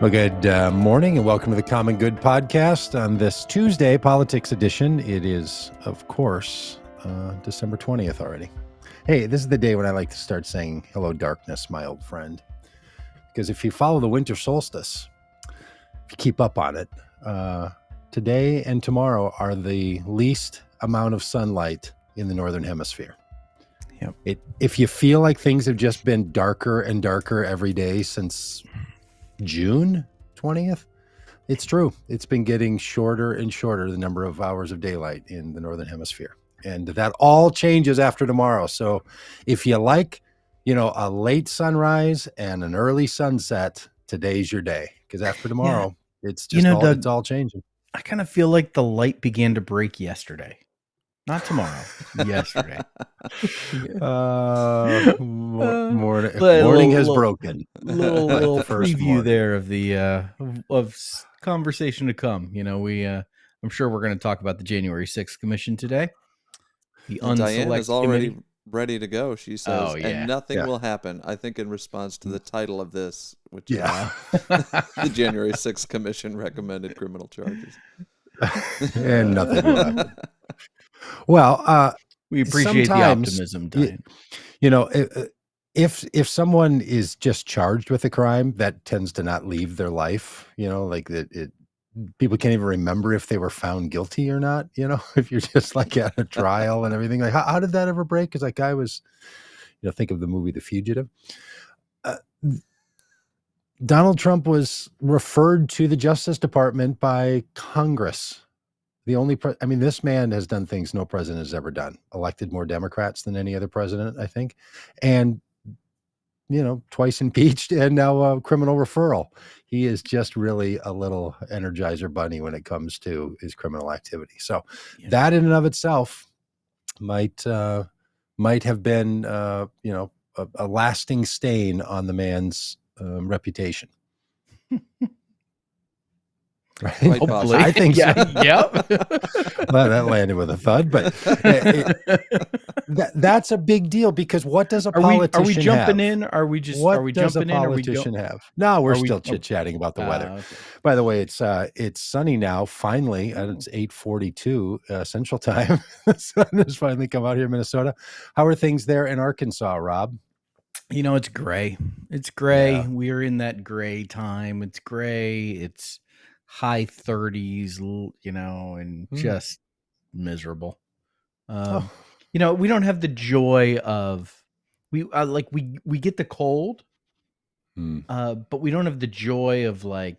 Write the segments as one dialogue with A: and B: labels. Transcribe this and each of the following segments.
A: Well, good morning and welcome to the Common Good Podcast on this Tuesday, Politics Edition. It is, of course, December 20th already. Hey, this is the day when I like to start saying, hello, darkness, my old friend. Because if you follow the winter solstice, if you keep up on it, today and tomorrow are the least amount of sunlight in the Northern Hemisphere.
B: Yep.
A: If you feel like things have just been darker and darker every day since June 20th, it's true. It's been getting shorter and shorter, the number of hours of daylight in the Northern Hemisphere. And that all changes after tomorrow. So if you like, a late sunrise and an early sunset, today's your day. Because after tomorrow, it's just it's all changing.
B: I kind of feel like the light began to break yesterday. Not tomorrow, yesterday.
A: Morning has broken.
B: Little preview there of the of conversation to come. I'm sure we're going to talk about the January 6th Commission today.
C: Diane is already ready to go, she says, and nothing will happen. I think in response to the title of this, which is the January 6th Commission recommended criminal charges.
A: And nothing will happen. Well,
B: we appreciate the optimism, Diane.
A: If someone is just charged with a crime, that tends to not leave their life. People can't even remember if they were found guilty or not. If you're just like at a trial and everything, like how did that ever break? Because like I was, think of the movie The Fugitive. Donald Trump was referred to the Justice Department by Congress. This man has done things no president has ever done. Elected more Democrats than any other president, I think. And, twice impeached and now a criminal referral. He is just really a little Energizer bunny when it comes to his criminal activity. So that in and of itself might have been, a lasting stain on the man's reputation. Right?
B: Hopefully.
A: I think so.
B: Yep.
A: Well, that landed with a thud, but that's a big deal because what does a politician have?
B: Are we jumping in? Are we jumping in?
A: What does a politician have? No, we're still chit-chatting about the weather.
B: Okay.
A: By the way, it's sunny now, finally, and it's 8:42 Central Time. The sun has finally come out here in Minnesota. How are things there in Arkansas, Rob?
B: It's gray. It's gray.
A: Yeah.
B: We're in that gray time. It's gray. It's high 30s, and just miserable. We don't have the joy of we get the cold, but we don't have the joy of a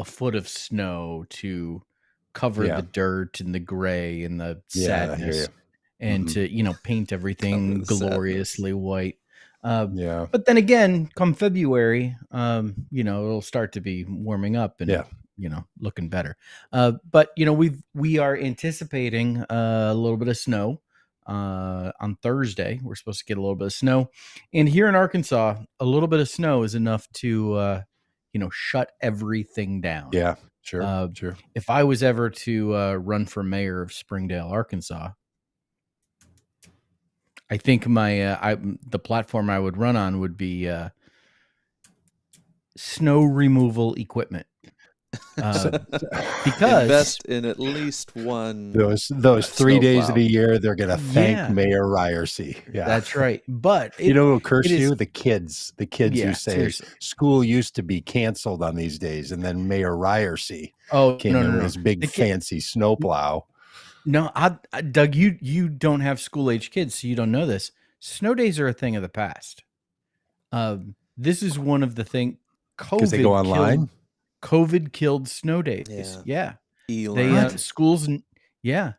B: foot of snow to cover the dirt and the gray and the sadness and to paint everything gloriously white. But then again, come February, it'll start to be warming up and looking better. But we are anticipating a little bit of snow on Thursday. We're supposed to get a little bit of snow, and here in Arkansas, a little bit of snow is enough to shut everything down.
A: Yeah, sure.
B: If I was ever to run for mayor of Springdale, Arkansas, I think the platform I would run on would be snow removal equipment. Because
C: invest in at least one.
A: Those 3 days of the year, they're going to thank Mayor Ryerse. Yeah,
B: that's right. But
A: who'll curse you? The kids who say seriously. School used to be canceled on these days, and then Mayor Ryerse came in with his big fancy snowplow.
B: No, Doug, you don't have school-age kids, so you don't know this. Snow days are a thing of the past. This is one of the things.
A: Because they go online?
B: COVID killed snow days. Yeah.
C: They
B: schools. Yeah.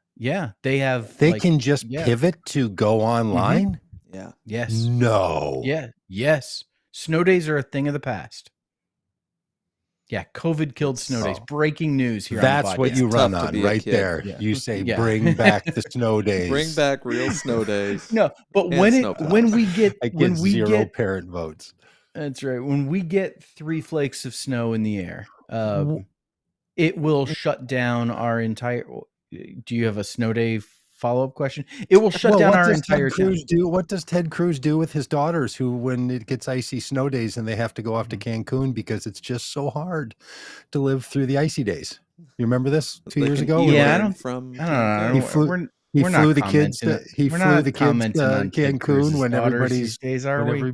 B: They have.
A: They can just pivot to go online?
C: Mm-hmm. Yeah.
B: Yes.
A: No.
B: Yeah. Yes. Snow days are a thing of the past. Yeah, COVID killed snow days. Breaking news here.
A: That's
B: on the
A: what you run on right there.
B: Yeah.
A: You say, bring back the snow days.
C: Bring back real snow days.
B: No, but when we get
A: zero parent votes.
B: That's right. When we get 3 flakes of snow in the air, it will shut down our entire. Do you have a snow day follow-up question. It will shut down our entire town.
A: What does Ted Cruz do with his daughters who, when it gets icy snow days and they have to go off to Cancun because it's just so hard to live through the icy days? You remember this 2 years ago?
B: Yeah, I don't know.
A: He flew the kids to Cancun when everybody's
B: these days, are we?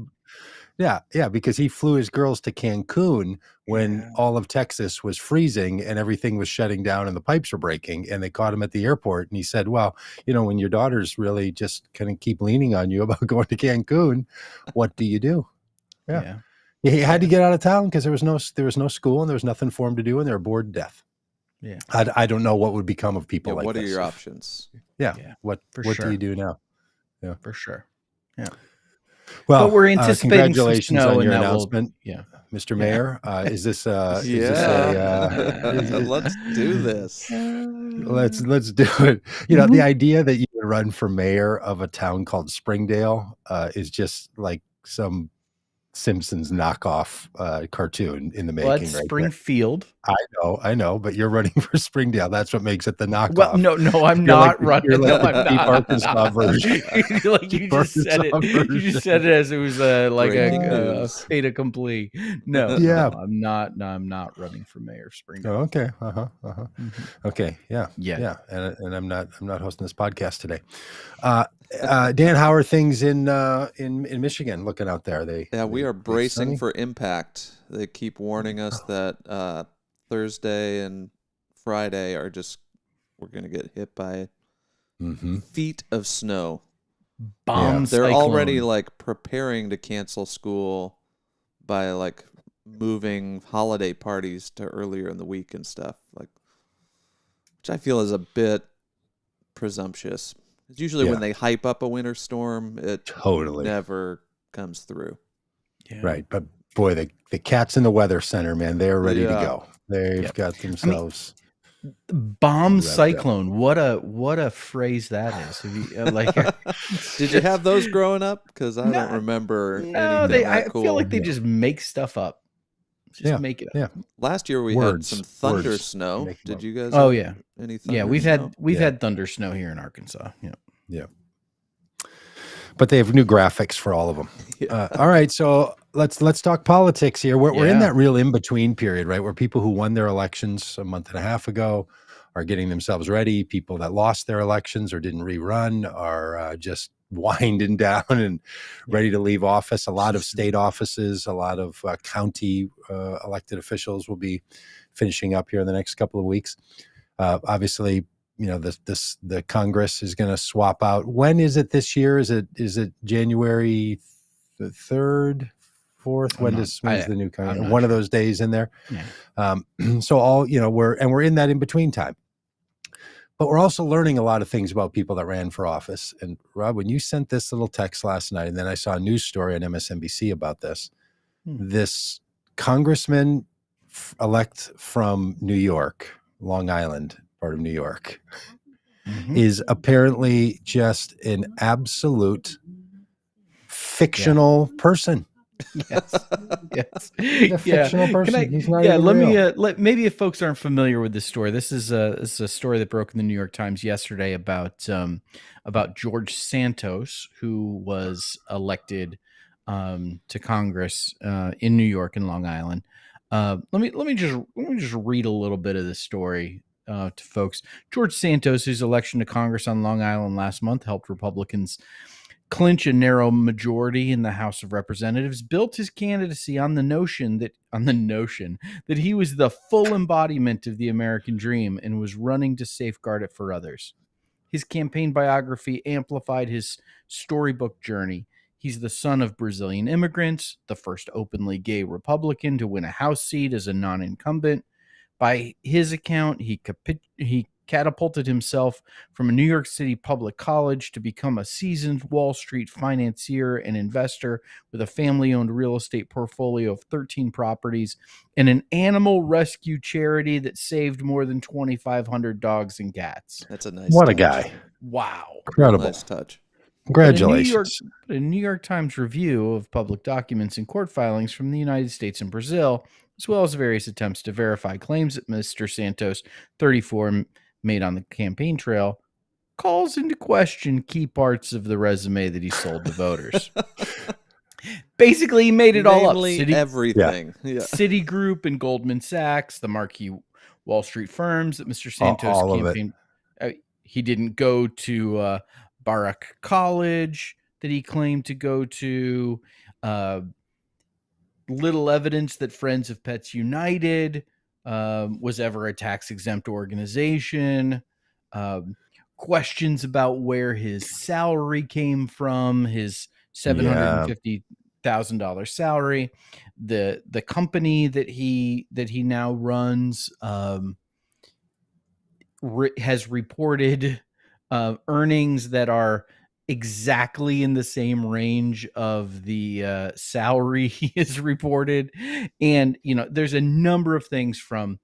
A: Yeah, because he flew his girls to Cancun when all of Texas was freezing and everything was shutting down and the pipes were breaking, and they caught him at the airport. And he said, well, when your daughters really just kind of keep leaning on you about going to Cancun, what do you do? Yeah. He had to get out of town because there was no school and there was nothing for him to do, and they were bored to death.
B: Yeah.
A: I don't know what would become of people like
C: what
A: this.
C: What are your options?
A: Yeah. What do you do now?
B: Yeah. For sure. Yeah.
A: Well,
B: but we're anticipating
A: congratulations on your announcement, Mr. Mayor. Is this
C: let's do this.
A: Let's do it. The idea that you would run for mayor of a town called Springdale is just like some Simpsons knockoff cartoon in the making.
B: Well, that's
A: right
B: Springfield.
A: There. I know, but you're running for Springdale. That's what makes it the knockoff.
B: Well, no, I'm not running.
A: You're like
B: I'm
A: the deep Arkansas version.
B: You just said it. You just said it as it was like a fait accompli. No, I'm not. No, I'm not running for mayor of Springdale.
A: Oh, okay. Okay. Yeah. And I'm not hosting this podcast today. Dan, how are things in Michigan looking out there?
C: We are bracing for impact. They keep warning us that Thursday and Friday we're going to get hit by feet of snow.
B: They're
C: cyclone. Already preparing to cancel school by moving holiday parties to earlier in the week and stuff, which I feel is a bit presumptuous. It's usually when they hype up a winter storm, it never comes through.
A: Yeah. Right. But boy, the cats in the weather center, man, they're ready to go. They've got themselves.
B: Bomb cyclone. What a phrase that is.
C: Did you have those growing up? Because I don't remember.
B: I feel like they just make stuff up. Just make it up.
A: Yeah.
C: Last year we had some thunder snow. Did you guys?
B: Oh yeah.
C: Any thunder?
B: Yeah, we've had thunder snow here in Arkansas.
A: Yeah. But they have new graphics for all of them. All right, so let's talk politics here. We're in that real in between period, right, where people who won their elections a month and a half ago are getting themselves ready. People that lost their elections or didn't rerun are just winding down and ready to leave office. A lot of state offices, a lot of county elected officials will be finishing up here in the next couple of weeks. Obviously, the Congress is going to swap out. When is it this year? Is it January the 3rd, 4th? When's the new Congress? One of those days in there. Yeah. So we're in that in between time. But we're also learning a lot of things about people that ran for office. And Rob, when you sent this little text last night, and then I saw a news story on MSNBC about this, this congressman elect from New York, Long Island, part of New York, is apparently just an absolute fictional person.
B: Yes.
A: A fictional person. He's not even real.
B: Maybe if folks aren't familiar with this story, this is a story that broke in the New York Times yesterday about George Santos, who was elected to Congress in New York and Long Island. Let me just read a little bit of this story to folks. George Santos, whose election to Congress on Long Island last month helped Republicans clinch a narrow majority in the House of Representatives, built his candidacy on the notion that he was the full embodiment of the American dream and was running to safeguard it for others. His campaign biography amplified his storybook journey. He's the son of Brazilian immigrants, the first openly gay Republican to win a House seat as a non-incumbent. By his account, he catapulted himself from a New York City public college to become a seasoned Wall Street financier and investor with a family-owned real estate portfolio of 13 properties and an animal rescue charity that saved more than 2,500 dogs and cats.
C: That's a nice
A: touch.
C: A
A: guy.
B: Wow.
A: Incredible.
C: Nice touch.
A: Congratulations.
B: A New York Times review of public documents and court filings from the United States and Brazil, as well as various attempts to verify claims that Mr. Santos, 34, made on the campaign trail, calls into question key parts of the resume that he sold to voters. Basically, he made it all up.
C: Everything.
B: Yeah. Citigroup and Goldman Sachs, the marquee Wall Street firms that Mr. Santos campaigned. He didn't go to Barak College that he claimed to go to. Little evidence that Friends of Pets United was ever a tax-exempt organization. Questions about where his salary came from, his $750,000 salary, the company that he now runs has reported earnings that are exactly in the same range of the salary he has reported. And there's a number of things from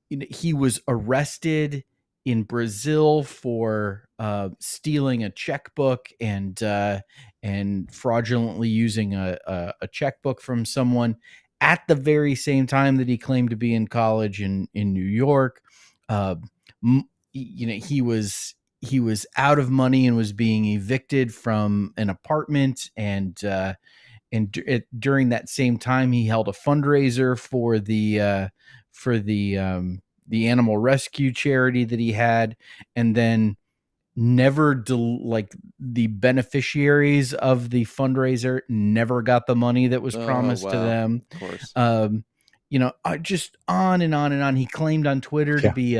B: he was arrested in Brazil for stealing a checkbook and fraudulently using a checkbook from someone at the very same time that he claimed to be in college in New York. He was out of money and was being evicted from an apartment, and during that same time he held a fundraiser for the animal rescue charity that he had, and then never the beneficiaries of the fundraiser never got the money that was promised to them.
C: Of course.
B: Just on and on and on. He claimed on Twitter to be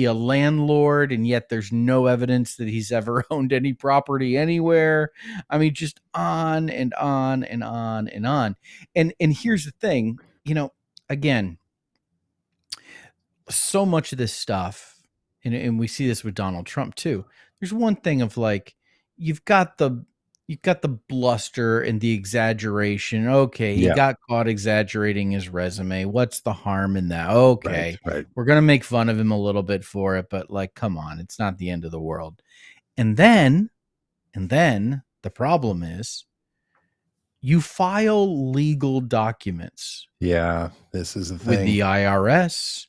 B: a landlord, and yet there's no evidence that he's ever owned any property anywhere. I mean, just on and on and on and on. And here's the thing, again, so much of this stuff, and we see this with Donald Trump too. There's one thing of you've got the bluster and the exaggeration. Okay, he got caught exaggerating his resume. What's the harm in that? Okay,
A: right.
B: We're gonna make fun of him a little bit for it, but come on, it's not the end of the world. And then the problem is you file legal documents.
A: Yeah, this is the thing.
B: With the IRS.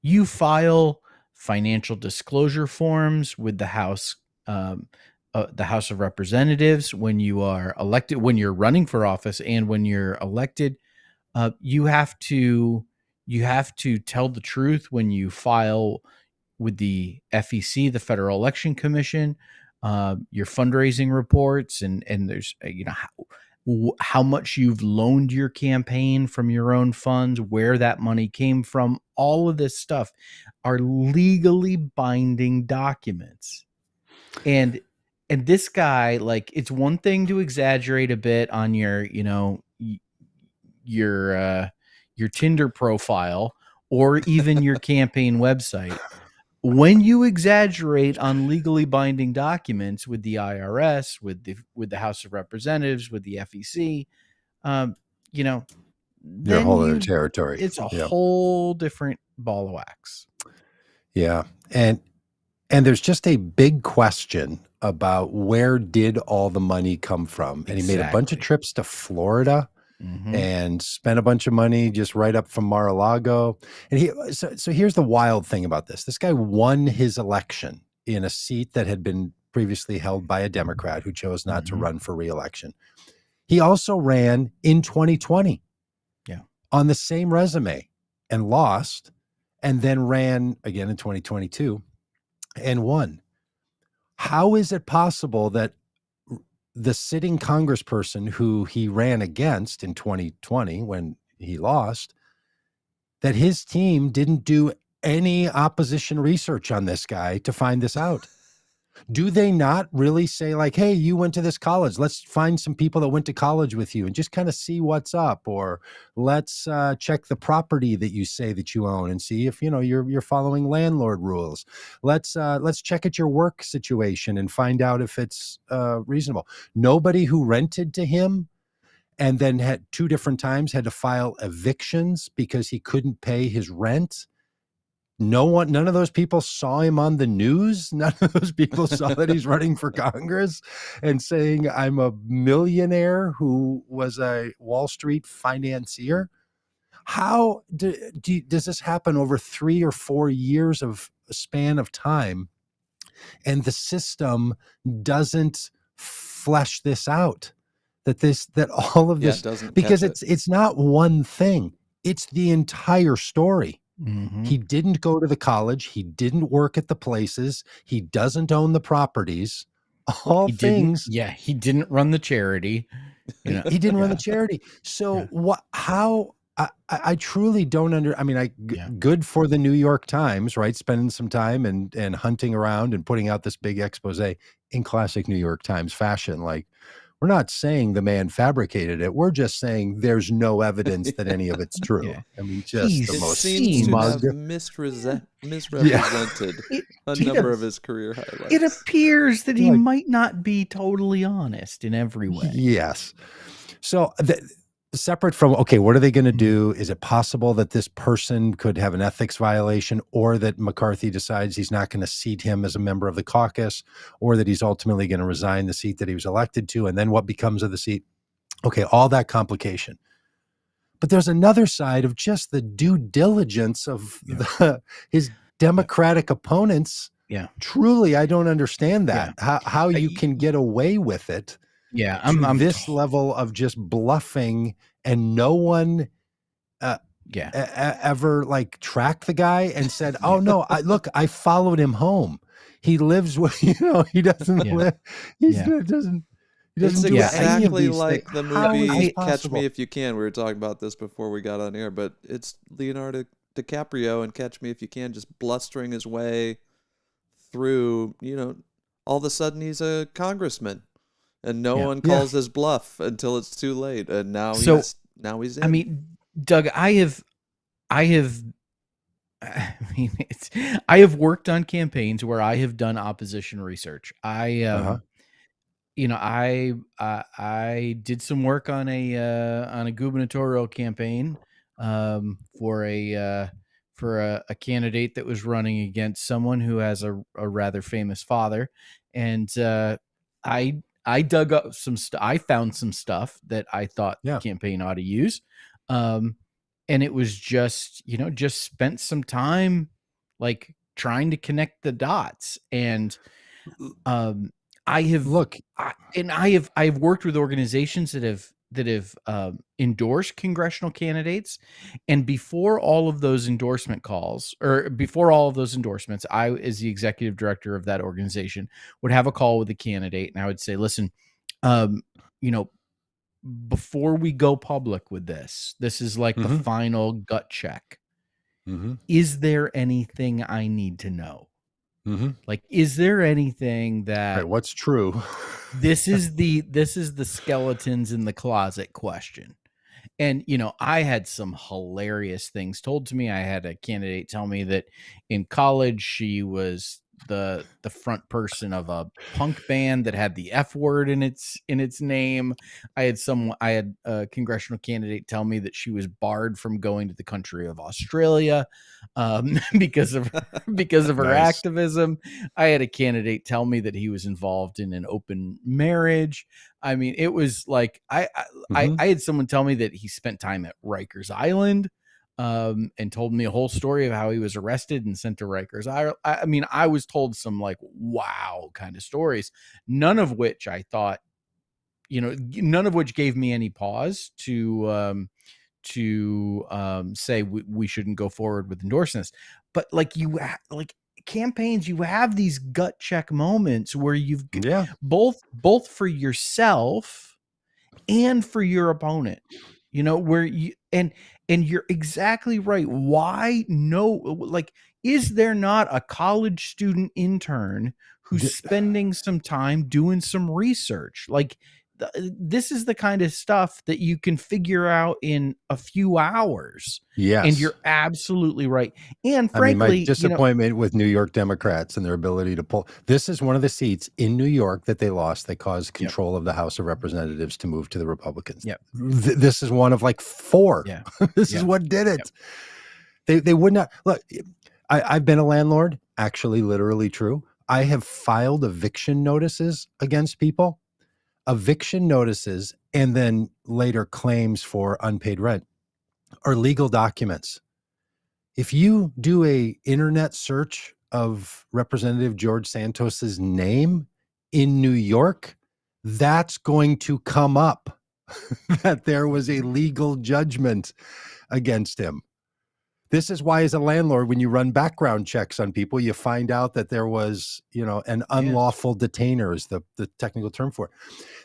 B: You file financial disclosure forms with the House of Representatives when you are elected, when you're running for office, and when you're elected. You have to tell the truth when you file with the FEC, the Federal Election Commission, your fundraising reports, and there's how much you've loaned your campaign from your own funds, where that money came from. All of this stuff are legally binding documents. And this guy, it's one thing to exaggerate a bit on your Tinder profile or even your campaign website. When you exaggerate on legally binding documents with the IRS, with the House of Representatives, with the FEC,
A: you're a whole other territory.
B: It's a whole different ball of wax.
A: Yeah. And there's just a big question about where did all the money come from? And he made a bunch of trips to Florida. Mm-hmm. And spent a bunch of money just right up from Mar-a-Lago. And so here's the wild thing about this. This guy won his election in a seat that had been previously held by a Democrat who chose not to run for re-election. He also ran in 2020 on the same resume and lost, and then ran again in 2022 and won. How is it possible that the sitting congressperson who he ran against in 2020 when he lost, that his team didn't do any opposition research on this guy to find this out? Do they not really say hey, you went to this college, let's find some people that went to college with you and just kind of see what's up, or let's check the property that you say that you own and see if you're following landlord rules. Let's check at your work situation and find out if it's reasonable. Nobody who rented to him and then had 2 different times had to file evictions because he couldn't pay his rent. None of those people saw him on the news. None of those people saw that he's running for Congress and saying, I'm a millionaire who was a Wall Street financier. How does this happen over 3 or 4 years of a span of time And the system doesn't flesh this out. That all of this,
C: it doesn't,
A: because it's not one thing. It's the entire story.
B: Mm-hmm.
A: He didn't go to the college. He didn't work at the places. He doesn't own the properties. He
B: didn't run the charity.
A: You know, he didn't run the charity. So I truly don't good for the New York Times, right? Spending some time and hunting around and putting out this big expose in classic New York Times fashion. Like, we're not saying the man fabricated it. We're just saying there's no evidence that any of it's true. I mean, just the most
C: smug. Misrepresented a number of his career highlights.
B: It appears that he might not be totally honest in every way.
A: Yes. So separate from, okay, what are they going to do? Is it possible that this person could have an ethics violation, or that McCarthy decides he's not going to seat him as a member of the caucus, or that he's ultimately going to resign the seat that he was elected to? And then what becomes of the seat? Okay, all that complication. But there's another side of just the due diligence of his Democratic opponents.
B: Yeah.
A: Truly, I don't understand that. How you can get away with it.
B: Yeah, I'm
A: this level of just bluffing, and no one ever like tracked the guy and said, "Oh no, I followed him home. He lives with he doesn't live. He doesn't
C: it's
A: do
C: exactly like the movie Catch Me If You Can. We were talking about this before we got on air, but it's Leonardo DiCaprio and Catch Me If You Can just blustering his way through. All of a sudden he's a congressman. And no one calls his bluff until it's too late, and now he's in.
B: I mean, Doug, I have worked on campaigns where I have done opposition research. I did some work on a gubernatorial campaign for a candidate that was running against someone who has a rather famous father, and I dug up some stuff. I found some stuff that I thought the campaign ought to use. And it was just spent some time like trying to connect the dots. And I've worked with organizations that have endorsed congressional candidates. And before all of those endorsements, I, as the executive director of that organization, would have a call with the candidate, and I would say, listen, before we go public with this is like the final gut check. Is there anything I need to know? Like, is there anything that
A: what's true?
B: This is the skeletons in the closet question. And, I had some hilarious things told to me. I had a candidate tell me that in college, she was the front person of a punk band that had the F word in its name. I had a congressional candidate tell me that she was barred from going to the country of Australia because of her activism. I had a candidate tell me that he was involved in an open marriage. I mean, it was like I had someone tell me that he spent time at Rikers Island, and told me a whole story of how he was arrested and sent to Rikers. I mean, I was told some like wow kind of stories, none of which I thought, none of which gave me any pause to say we shouldn't go forward with endorsing this. But like campaigns, you have these gut check moments where you've both for yourself and for your opponent, where you and you're exactly right. Why is there not a college student intern who's spending some time doing some research? Like, this is the kind of stuff that you can figure out in a few hours.
A: Yes.
B: And you're absolutely right. And frankly,
A: my disappointment with New York Democrats and their ability to pull. This is one of the seats in New York that they lost. They caused control of the House of Representatives to move to the Republicans. This is one of like four. This is what did it. They would not look. I've been a landlord, actually, literally true. I have filed eviction notices against people. Eviction notices and then later claims for unpaid rent are legal documents. If you do a internet search of Representative George Santos's name in New York, that's going to come up that there was a legal judgment against him. This is why, as a landlord, when you run background checks on people, you find out that there was, an unlawful detainer is the technical term for it.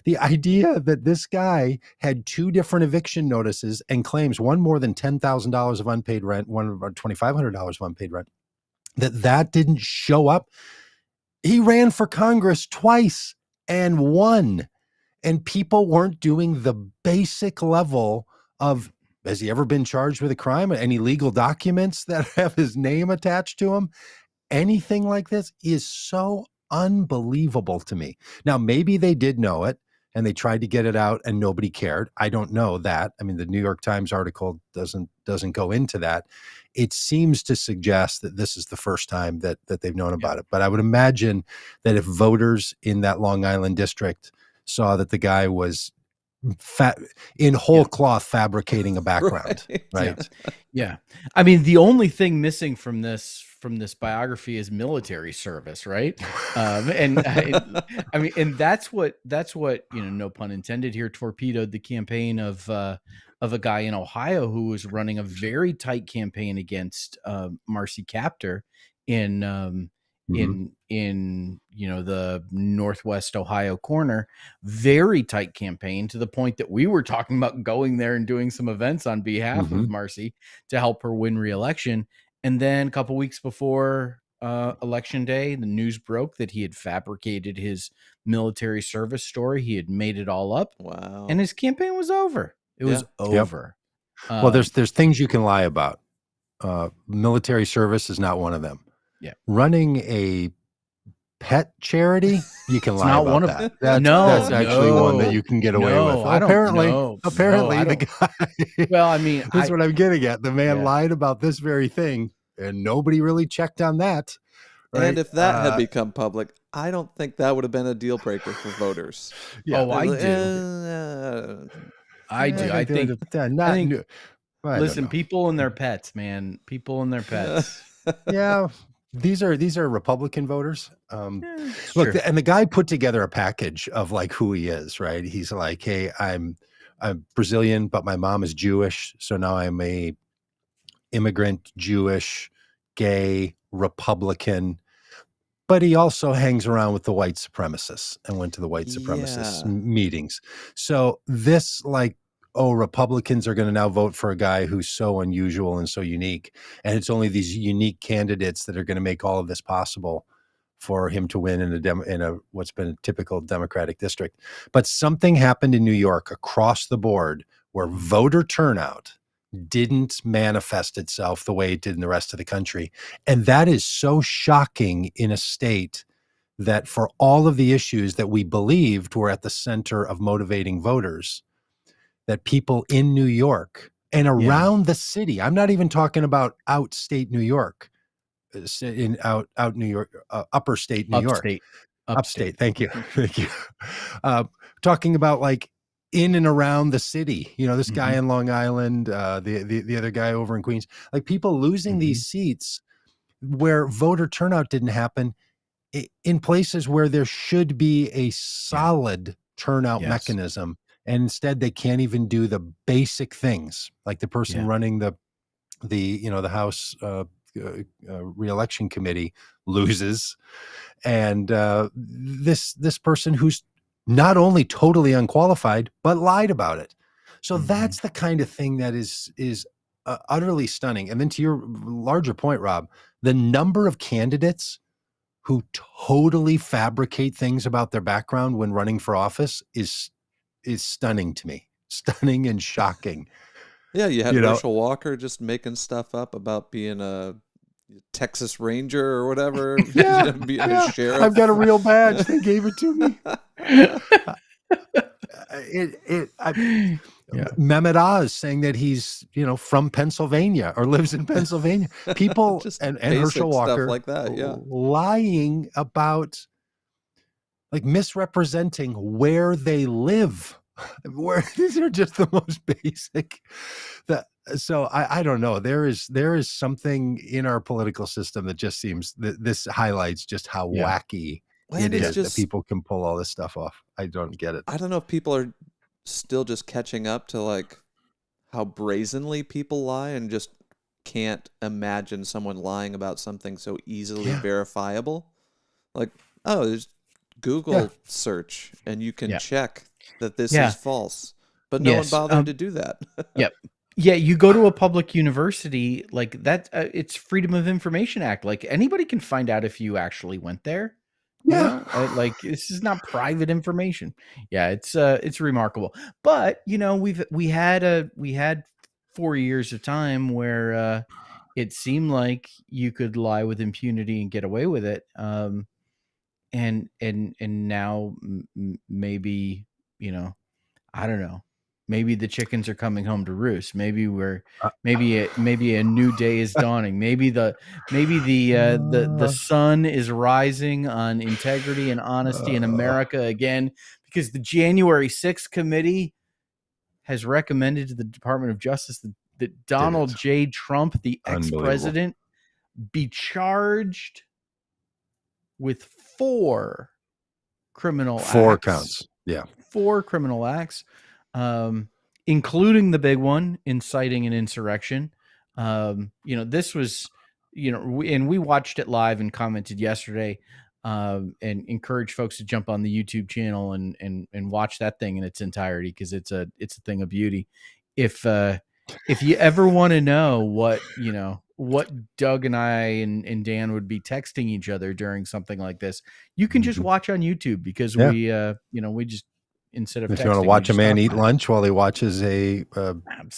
A: The idea that this guy had 2 different eviction notices and claims, one more than $10,000 of unpaid rent, one about $2,500 of unpaid rent, that didn't show up. He ran for Congress twice and won, and people weren't doing the basic level of, has he ever been charged with a crime? Any legal documents that have his name attached to them? Anything like this is so unbelievable to me. Now, maybe they did know it and they tried to get it out and nobody cared. I don't know that. I mean, the New York Times article doesn't go into that. It seems to suggest that this is the first time that they've known about it. But I would imagine that if voters in that Long Island district saw that the guy was in whole cloth fabricating a background, right?
B: Yeah. I mean, the only thing missing from this biography is military service, right? And that's what no pun intended here, torpedoed the campaign of a guy in Ohio who was running a very tight campaign against Marcy Kaptur in the Northwest Ohio corner. Very tight campaign, to the point that we were talking about going there and doing some events on behalf of Marcy to help her win re-election. And then a couple weeks before election day, the news broke that he had fabricated his military service story. He had made it all up.
C: Wow.
B: And his campaign was over. It was over.
A: Well, there's things you can lie about. Military service is not one of them.
B: Yeah.
A: Running a pet charity, you can lie about
B: one
A: that.
B: Of,
A: that's actually one that you can get away with. Apparently, the guy.
B: Well, I mean,
A: this is what I'm getting at. The man lied about this very thing, and nobody really checked on that. Right?
C: And if that had become public, I don't think that would have been a deal breaker for voters.
B: Yeah. Oh, I do. I do. I think. Listen, people and their pets, man. People and their pets.
A: Yeah. These are Republican voters. Look, and the guy put together a package of like who he is, right? He's like, hey, I'm Brazilian, but my mom is Jewish. So now I'm a immigrant, Jewish, gay, Republican. But he also hangs around with the white supremacists and went to the white supremacist meetings. So this Republicans are going to now vote for a guy who's so unusual and so unique. And it's only these unique candidates that are going to make all of this possible for him to win in a what's been a typical Democratic district. But something happened in New York across the board where voter turnout didn't manifest itself the way it did in the rest of the country. And that is so shocking in a state that for all of the issues that we believed were at the center of motivating voters, that people in New York and around the city, I'm not even talking about outstate New York, out New York, upper state New York. Upstate. Thank you. Thank you. Talking about like in and around the city, this guy in Long Island, the other guy over in Queens, like people losing these seats where voter turnout didn't happen in places where there should be a solid turnout mechanism. And instead they can't even do the basic things, like the person running the House re-election committee loses. And this person who's not only totally unqualified, but lied about it. So that's the kind of thing that is utterly stunning. And then to your larger point, Rob, the number of candidates who totally fabricate things about their background when running for office is stunning to me. Stunning and shocking.
C: Yeah, you had Herschel Walker just making stuff up about being a Texas Ranger or whatever. Being a sheriff.
A: I've got a real badge. They gave it to me. Mehmet Oz saying that he's from Pennsylvania or lives in Pennsylvania. People and Herschel Walker
C: like that,
A: lying about, like, misrepresenting where they live. Where these are just the most basic. So I don't know. There is something in our political system that just seems that this highlights just how wacky it is that people can pull all this stuff off. I don't get it.
C: I don't know if people are still just catching up to like how brazenly people lie and just can't imagine someone lying about something so easily verifiable. Like, oh, there's Google search and you can check that this is false. But no one bothered to do that.
B: Yep. Yeah, you go to a public university like that. It's Freedom of Information Act. Like anybody can find out if you actually went there. You know? Like this is not private information. Yeah, it's remarkable. But you know, we had 4 years of time where it seemed like you could lie with impunity and get away with it. And now maybe, you know, I don't know. Maybe the chickens are coming home to roost. Maybe maybe a new day is dawning. Maybe the sun is rising on integrity and honesty in America again, because the January 6th committee has recommended to the Department of Justice that Donald J. Trump, the ex-president, be charged with 4 criminal acts.
A: 4 counts. Yeah.
B: 4 criminal acts, including the big one, inciting an insurrection. You know, this was, you know, and we watched it live and commented yesterday, and encourage folks to jump on the YouTube channel and watch that thing in its entirety, because it's a thing of beauty. If you ever want to know what Doug and I and Dan would be texting each other during something like this, you can just watch on YouTube, because we just, instead of
A: if you want to watch a man eat lunch while he watches a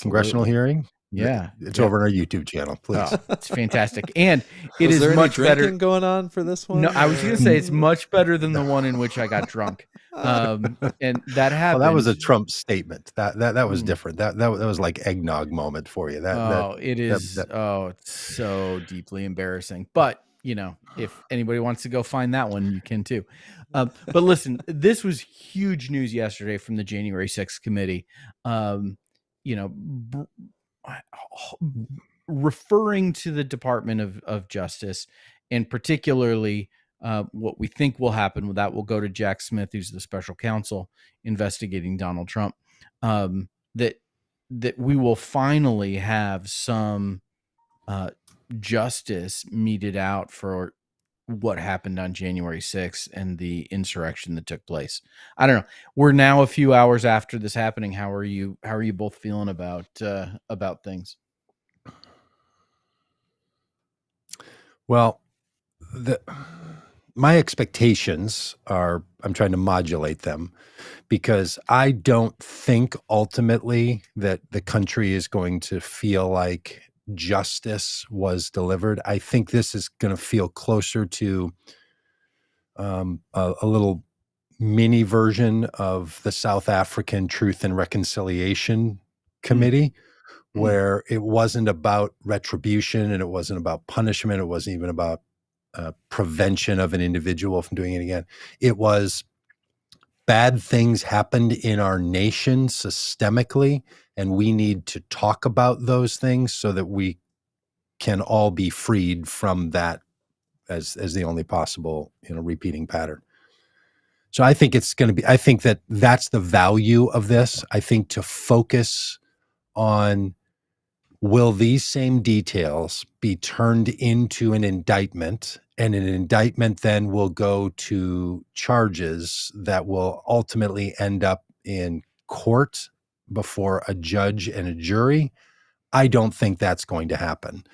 A: congressional hearing, it's over on our YouTube channel, please.
B: Oh, it's fantastic, and it is much better
C: going on for this one.
B: No, I was going to say it's much better than the one in which I got drunk, and that happened.
A: Well, that was a Trump statement. That was different. That was like eggnog moment for you.
B: It's so deeply embarrassing. But you know, if anybody wants to go find that one, you can too. But listen, this was huge news yesterday from the January 6th committee. You know, referring to the Department of Justice, and particularly what we think will happen, that will go to Jack Smith, who's the special counsel investigating Donald Trump, that we will finally have some justice meted out for what happened on January 6th and the insurrection that took place. I don't know. We're now a few hours after this happening. How are you both feeling about things?
A: Well, my expectations are, I'm trying to modulate them, because I don't think ultimately that the country is going to feel like justice was delivered. I think this is going to feel closer to a little mini version of the South African Truth and Reconciliation Committee, where it wasn't about retribution and it wasn't about punishment. It wasn't even about prevention of an individual from doing it again. It was bad things happened in our nation systemically, and we need to talk about those things so that we can all be freed from that as the only possible, repeating pattern. So I think it's going to be, I think that that's the value of this. I think to focus on, will these same details be turned into an indictment, and an indictment then will go to charges that will ultimately end up in court before a judge and a jury? I don't think that's going to happen.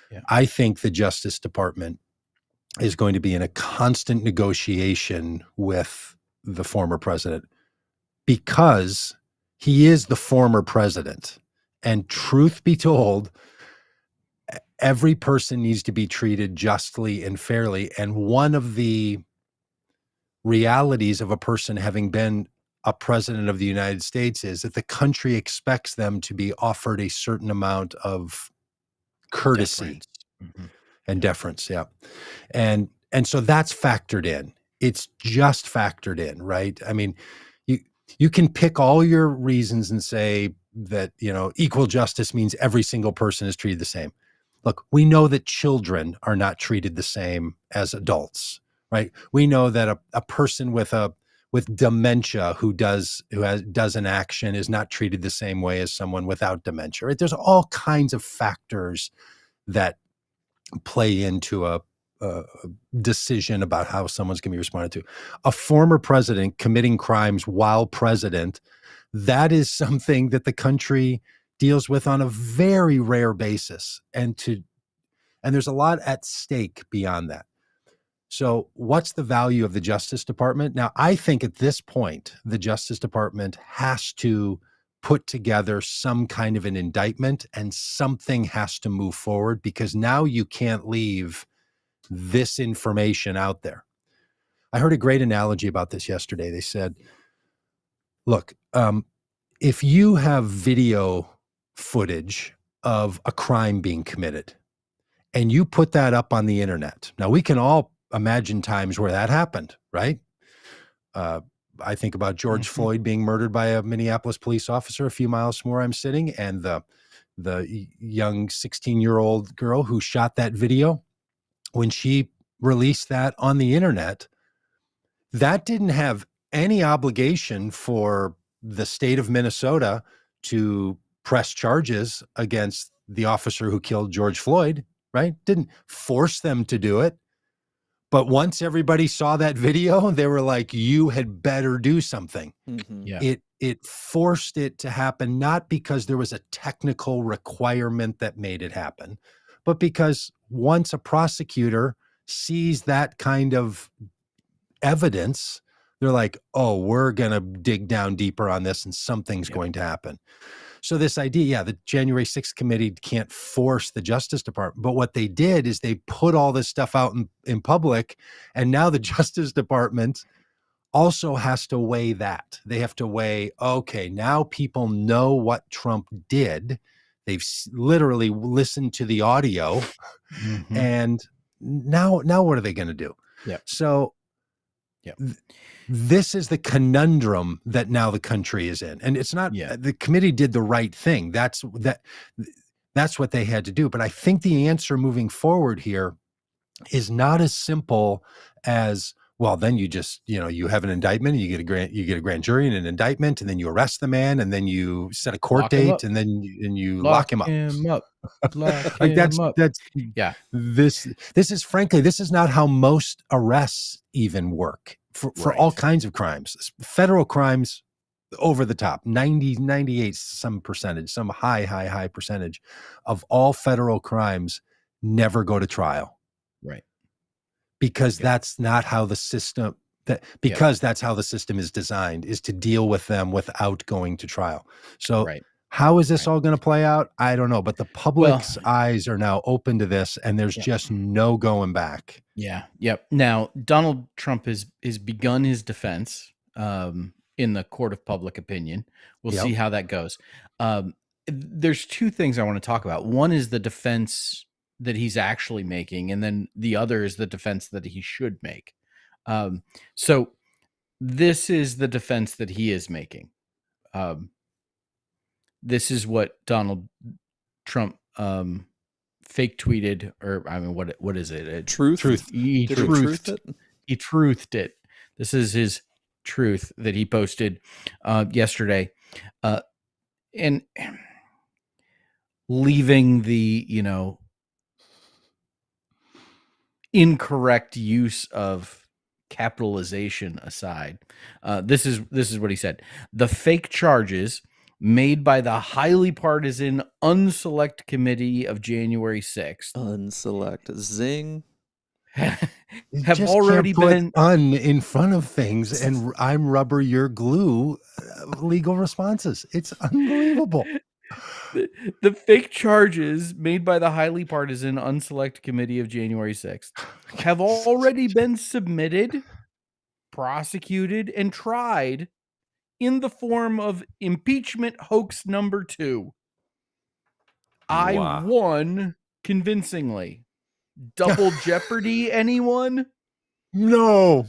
A: Yeah. I think the Justice Department is going to be in a constant negotiation with the former president, because he is the former president. And truth be told, every person needs to be treated justly and fairly. And one of the realities of a person having been a president of the United States is that the country expects them to be offered a certain amount of courtesy and deference. Yeah. And so that's factored in. It's just factored in, right? I mean, you can pick all your reasons and say equal justice means every single person is treated the same. Look, we know that children are not treated the same as adults, right? We know that a person with dementia who does an action is not treated the same way as someone without dementia, right? There's all kinds of factors that play into a decision about how someone's going to be responded to. A former president committing crimes while president, that is something that the country deals with on a very rare basis. And there's a lot at stake beyond that. So what's the value of the Justice Department? Now, I think at this point, the Justice Department has to put together some kind of an indictment, and something has to move forward, because now you can't leave this information out there. I heard a great analogy about this yesterday. They said, look, if you have video footage of a crime being committed and you put that up on the internet, now we can all imagine times where that happened, right? I think about George Floyd being murdered by a Minneapolis police officer a few miles from where I'm sitting, and the young 16-year-old girl who shot that video. When she released that on the internet, that didn't have any obligation for the state of Minnesota to press charges against the officer who killed George Floyd, right? Didn't force them to do it. But once everybody saw that video, they were like, you had better do something.
C: Mm-hmm.
B: Yeah.
A: It forced it to happen, not because there was a technical requirement that made it happen, but because once a prosecutor sees that kind of evidence, they're like, oh, we're going to dig down deeper on this and something's going to happen. So this idea, the January 6th committee can't force the Justice Department, but what they did is they put all this stuff out in public, and now the Justice Department also has to weigh that. They have to weigh, okay, now people know what Trump did. They've literally listened to the audio, and now what are they going to do?
B: Yep.
A: So this is the conundrum that now the country is in. And it's not, the committee did the right thing. That's what they had to do. But I think the answer moving forward here is not as simple as, well, then you just, you have an indictment, and you get a grand jury and an indictment, and then you arrest the man, and then you set a court date, and then you lock him up. Like that's this is frankly, this is not how most arrests even work for all kinds of crimes. Federal crimes, over the top, 98 some percentage, some high percentage of all federal crimes never go to trial.
B: Right.
A: Because that's not how the system that's how the system is designed, is to deal with them without going to trial. So how is this all going to play out? I don't know, but the public's eyes are now open to this, and there's just no going back.
B: Yeah. Yep. Now, Donald Trump has begun his defense in the court of public opinion. We'll see how that goes. There's two things I want to talk about. One is the defense that he's actually making, and then the other is the defense that he should make. So this is the defense that he is making. This is what Donald Trump fake tweeted, or I mean, what is it?
C: Truth.
B: He truthed it. This is his truth that he posted yesterday, and leaving the incorrect use of capitalization aside. This is what he said. The fake charges made by the highly partisan unselect committee of January 6th.
C: Unselect. Zing.
A: have already been in front of things, and I'm rubber, you're glue legal responses. It's unbelievable.
B: The fake charges made by the highly partisan unselect committee of January 6th have already been submitted, prosecuted, and tried in the form of impeachment hoax number 2. I won convincingly. Double jeopardy, anyone?
A: No.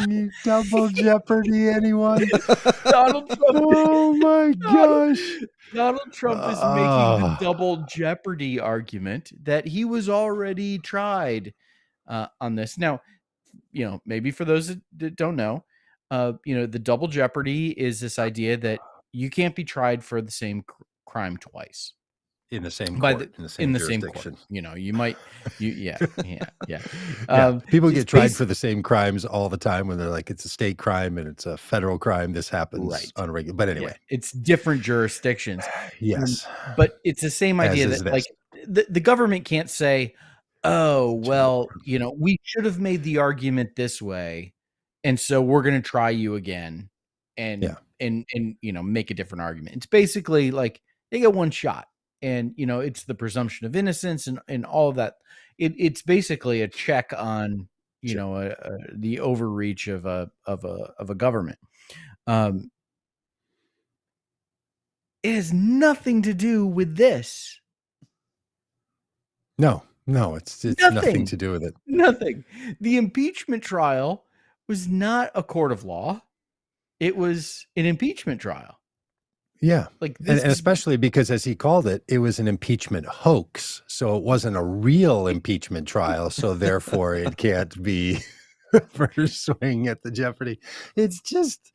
A: You double jeopardy anyone?
B: Donald Trump.
A: Oh my gosh.
B: Donald Trump is making the double jeopardy argument that he was already tried on this. Now, maybe for those that don't know, the double jeopardy is this idea that you can't be tried for the same crime twice.
A: In the same court, in the same jurisdiction.
B: Court. Yeah.
A: People get tried for the same crimes all the time when they're like, it's a state crime and it's a federal crime. This happens on a regular, but anyway.
B: It's different jurisdictions.
A: Yes.
B: But it's the same idea that like the government can't say, oh, well, we should have made the argument this way. And so we're going to try you again and make a different argument. It's basically like they get one shot. And it's the presumption of innocence and all of that. It's basically a check on the overreach of a government. It has nothing to do with this.
A: No, it's nothing to do with it.
B: Nothing. The impeachment trial was not a court of law. It was an impeachment trial.
A: Yeah. And especially because, as he called it, it was an impeachment hoax. So it wasn't a real impeachment trial. So therefore it can't be first swing at the jeopardy. It's just,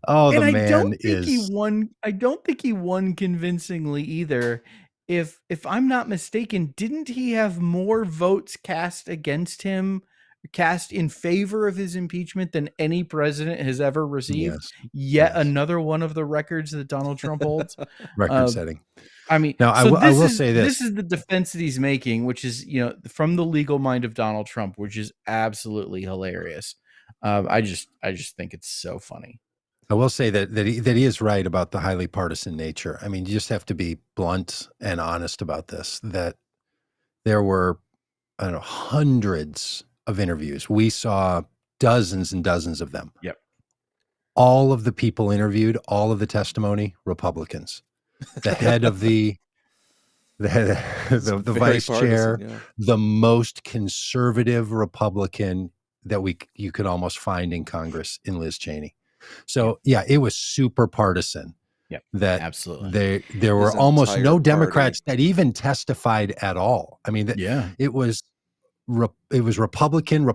A: the man
B: I don't think he won convincingly either. If I'm not mistaken, didn't he have more votes cast against him, cast in favor of his impeachment than any president has ever received? Yet another one of the records that Donald Trump holds.
A: Record setting.
B: I mean,
A: now I will say this.
B: This is the defense that he's making, which is, from the legal mind of Donald Trump, which is absolutely hilarious. I just think it's so funny.
A: I will say that he is right about the highly partisan nature. I mean, you just have to be blunt and honest about this, that there were, hundreds of interviews. We saw dozens and dozens of them.
B: Yep.
A: All of the people interviewed, all of the testimony, Republicans. The head of the vice chair, the most conservative Republican that you could almost find in Congress in Liz Cheney. So it was super partisan.
B: Yep,
A: that
B: absolutely.
A: There were almost no Democrats that even testified at all. I mean, it was Republican.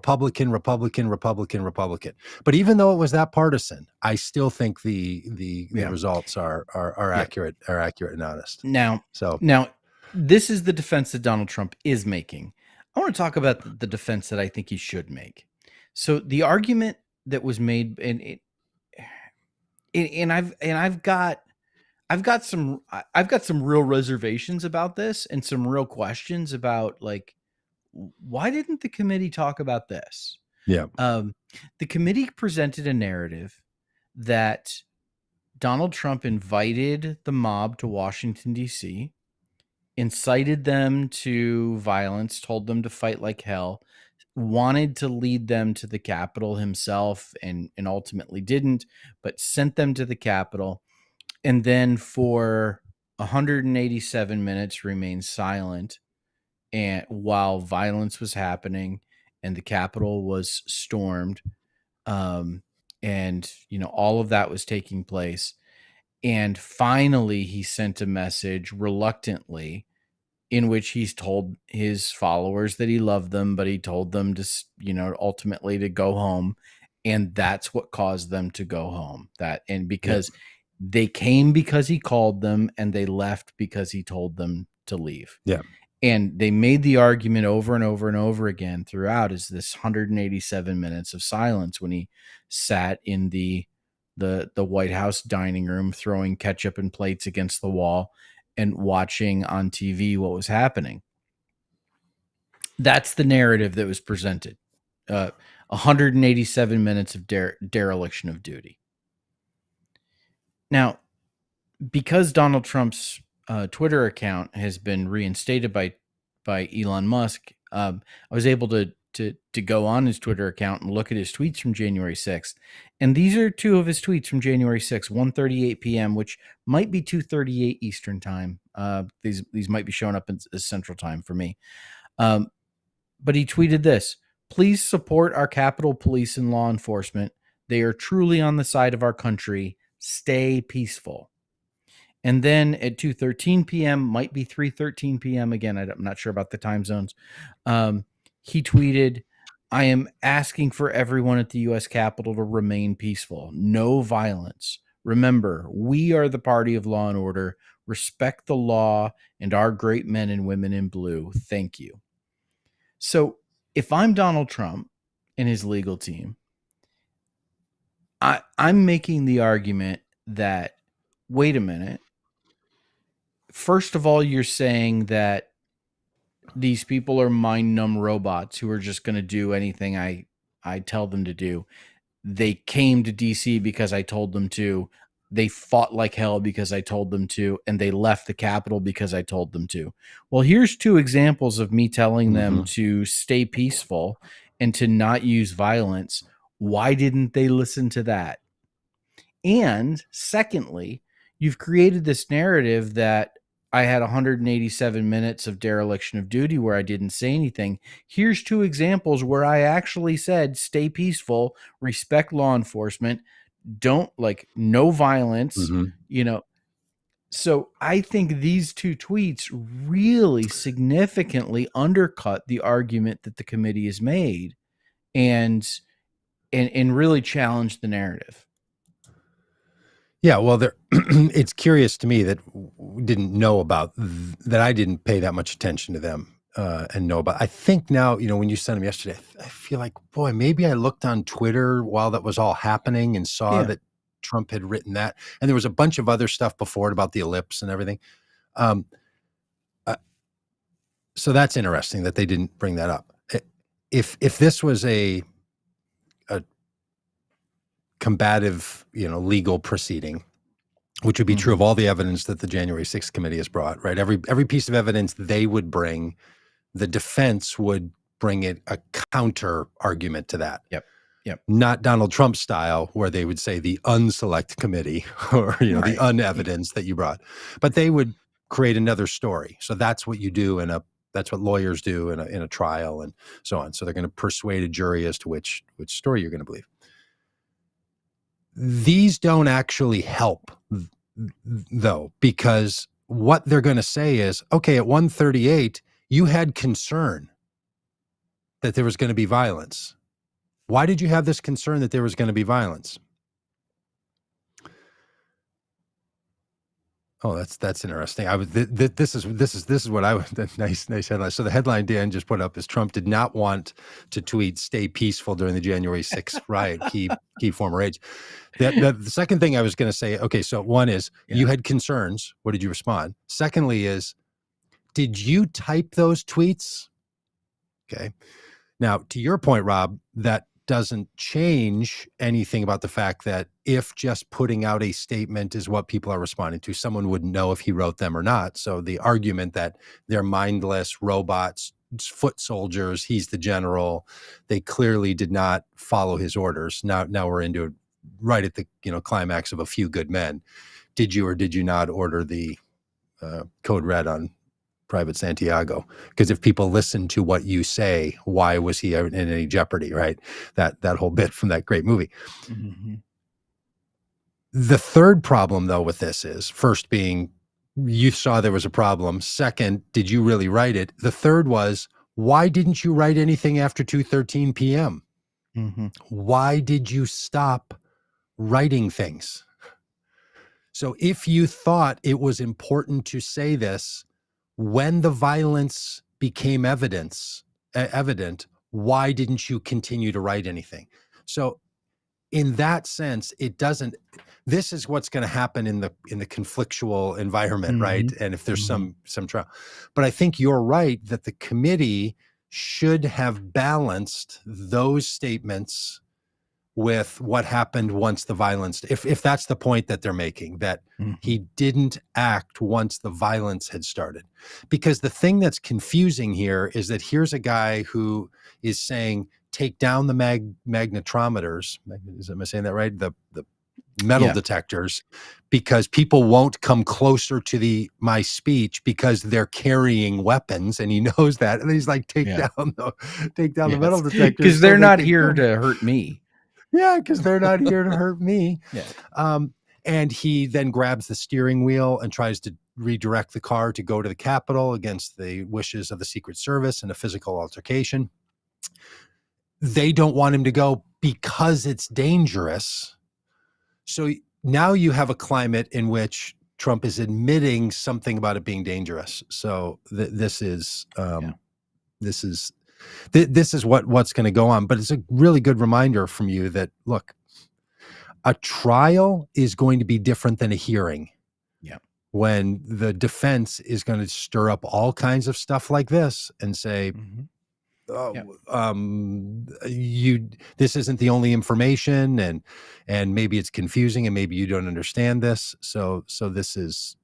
A: But even though it was that partisan, I still think the results are accurate and honest.
B: Now, this is the defense that Donald Trump is making. I want to talk about the defense that I think he should make. So the argument that was made, and I've got some real reservations about this and some real questions about, like, why didn't the committee talk about this?
A: Yeah.
B: The committee presented a narrative that Donald Trump invited the mob to Washington, D.C., incited them to violence, told them to fight like hell, wanted to lead them to the Capitol himself and ultimately didn't, but sent them to the Capitol. And then for 187 minutes remained silent, and while violence was happening and the Capitol was stormed, and all of that was taking place. And finally he sent a message reluctantly in which he's told his followers that he loved them, but he told them to, ultimately to go home. And that's what caused them to go home. Because they came because he called them, and they left because he told them to leave.
A: Yeah.
B: And they made the argument over and over and over again throughout, is this 187 minutes of silence when he sat in the White House dining room, throwing ketchup and plates against the wall and watching on TV what was happening. That's the narrative that was presented. 187 minutes of dereliction of duty. Now, because Donald Trump's Twitter account has been reinstated by Elon Musk, I was able to go on his Twitter account and look at his tweets from January 6th. And these are two of his tweets from January 6th, 1:38 p.m., which might be 2:38 Eastern time. These might be showing up as Central time for me. But he tweeted this: Please support our Capitol Police and law enforcement. They are truly on the side of our country. Stay peaceful. And then at 2:13 p.m., might be 3:13 p.m. again, I'm not sure about the time zones. He tweeted, I am asking for everyone at the U.S. Capitol to remain peaceful. No violence. Remember, we are the party of law and order. Respect the law and our great men and women in blue. Thank you. So if I'm Donald Trump and his legal team, I'm making the argument that, wait a minute. First of all, you're saying that these people are mind-numb robots who are just going to do anything I tell them to do. They came to DC because I told them to. They fought like hell because I told them to, and they left the Capitol because I told them to. Well, here's two examples of me telling them to stay peaceful and to not use violence. Why didn't they listen to that? And secondly, you've created this narrative that I had 187 minutes of dereliction of duty where I didn't say anything. Here's two examples where I actually said, stay peaceful, respect law enforcement, don't no violence, So I think these two tweets really significantly undercut the argument that the committee has made and really challenged the narrative.
A: Yeah, well, it's curious to me that we didn't know about that. I didn't pay that much attention to them and know about. I think now, when you sent them yesterday, I feel like, boy, maybe I looked on Twitter while that was all happening and saw that Trump had written that, and there was a bunch of other stuff before it about the ellipse and everything. So that's interesting that they didn't bring that up. If this was a combative, legal proceeding, which would be true of all the evidence that the January 6th committee has brought, right? Every piece of evidence they would bring, the defense would bring it a counter argument to that.
B: Yep.
A: Not Donald Trump style, where they would say the unselect committee or, the unevidence that you brought, but they would create another story. So that's what you do that's what lawyers do in a trial and so on. So they're going to persuade a jury as to which story you're going to believe. These don't actually help, though, because what they're going to say is, okay, at 1:38, you had concern that there was going to be violence. Why did you have this concern that there was going to be violence? Oh, that's interesting. This is what I would nice headline. So the headline Dan just put up is Trump did not want to tweet "Stay peaceful" during the January 6th riot. Key former aides. The second thing I was going to say. Okay, so one is you had concerns. What did you respond? Secondly is, did you type those tweets? Okay. Now, to your point, Rob, that doesn't change anything about the fact that if just putting out a statement is what people are responding to, someone would know if he wrote them or not. So the argument that they're mindless robots, foot soldiers, he's the general, they clearly did not follow his orders. Now we're into it right at the climax of A Few Good Men. Did you or did you not order the code red on Private Santiago? Because if people listen to what you say, why was he in any jeopardy, right? That whole bit from that great movie. The third problem, though, with this is, first being, you saw there was a problem. Second, did you really write it? The third was, why didn't you write anything after 2:13 p.m.? Why did you stop writing things? So if you thought it was important to say this, when the violence became evident, why didn't you continue to write anything? So in that sense, this is what's going to happen in the conflictual environment, right? And if there's some trial. But I think you're right that the committee should have balanced those statements with what happened once the violence, if that's the point that they're making, that he didn't act once the violence had started. Because the thing that's confusing here is that here's a guy who is saying, take down the magnetometers. Am I saying that right? metal detectors because people won't come closer to my speech because they're carrying weapons, and he knows that. And he's like, take down the metal detectors
B: because they're not here to hurt me.
A: Yeah, because they're not here to hurt me.
B: Yeah.
A: And he then grabs the steering wheel and tries to redirect the car to go to the Capitol against the wishes of the Secret Service in a physical altercation. They don't want him to go because it's dangerous. So now you have a climate in which Trump is admitting something about it being dangerous. So this is what's going to go on. But it's a really good reminder from you that, look, a trial is going to be different than a hearing.
B: Yeah.
A: When the defense is going to stir up all kinds of stuff like this and say, this isn't the only information, and maybe it's confusing, and maybe you don't understand this. So this is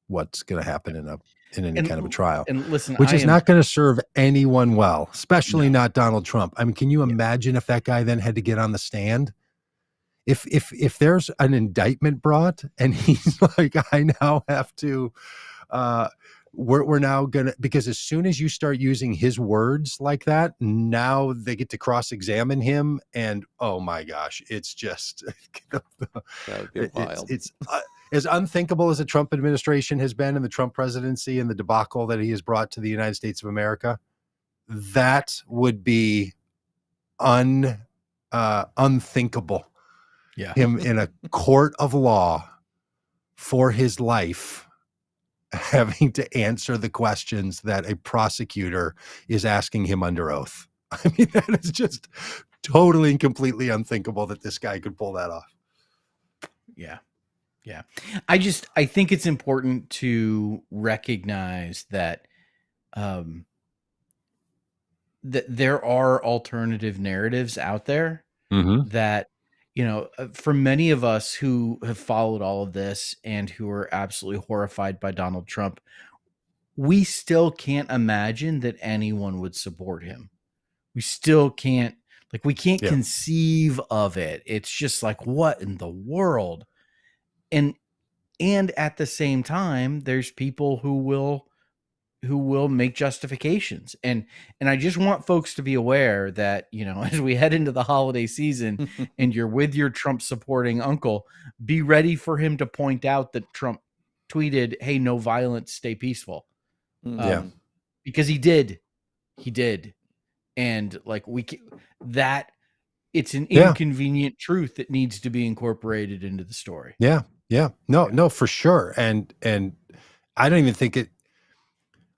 A: what's going to happen in any kind of a trial.
B: And listen,
A: which is not going to serve anyone well, especially not Donald Trump. I mean, can you imagine if that guy then had to get on the stand? If there's an indictment brought and he's like, I now have to, we're now gonna, because as soon as you start using his words like that, now they get to cross-examine him, and oh my gosh, it's just
C: that would be wild.
A: It's as unthinkable as the Trump administration has been, and the Trump presidency, and the debacle that he has brought to the United States of America. That would be unthinkable.
B: Yeah.
A: Him in a court of law for his life, having to answer the questions that a prosecutor is asking him under oath. I mean, that is just totally and completely unthinkable that this guy could pull that off.
B: Yeah. Yeah. I think it's important to recognize that, that there are alternative narratives out there that, for many of us who have followed all of this and who are absolutely horrified by Donald Trump, we still can't imagine that anyone would support him. We still can't, we can't conceive of it. It's just like, what in the world? And at the same time, there's people who will make justifications. And I just want folks to be aware that, as we head into the holiday season and you're with your Trump supporting uncle, be ready for him to point out that Trump tweeted, "Hey, no violence, stay peaceful." Because he did. And it's an inconvenient truth that needs to be incorporated into the story.
A: No, for sure. And I don't even think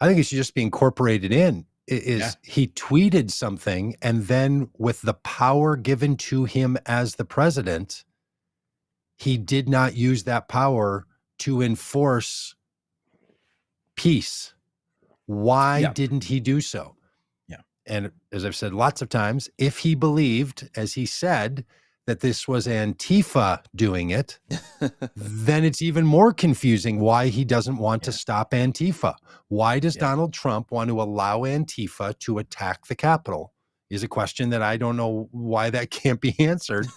A: I think it should just be incorporated in. He tweeted something, and then with the power given to him as the president, he did not use that power to enforce peace. Why didn't he do so? And as I've said lots of times, if he believed, as he said, that this was Antifa doing it, then it's even more confusing why he doesn't want to stop Antifa. Why does Donald Trump want to allow Antifa to attack the Capitol? Is a question that I don't know why that can't be answered.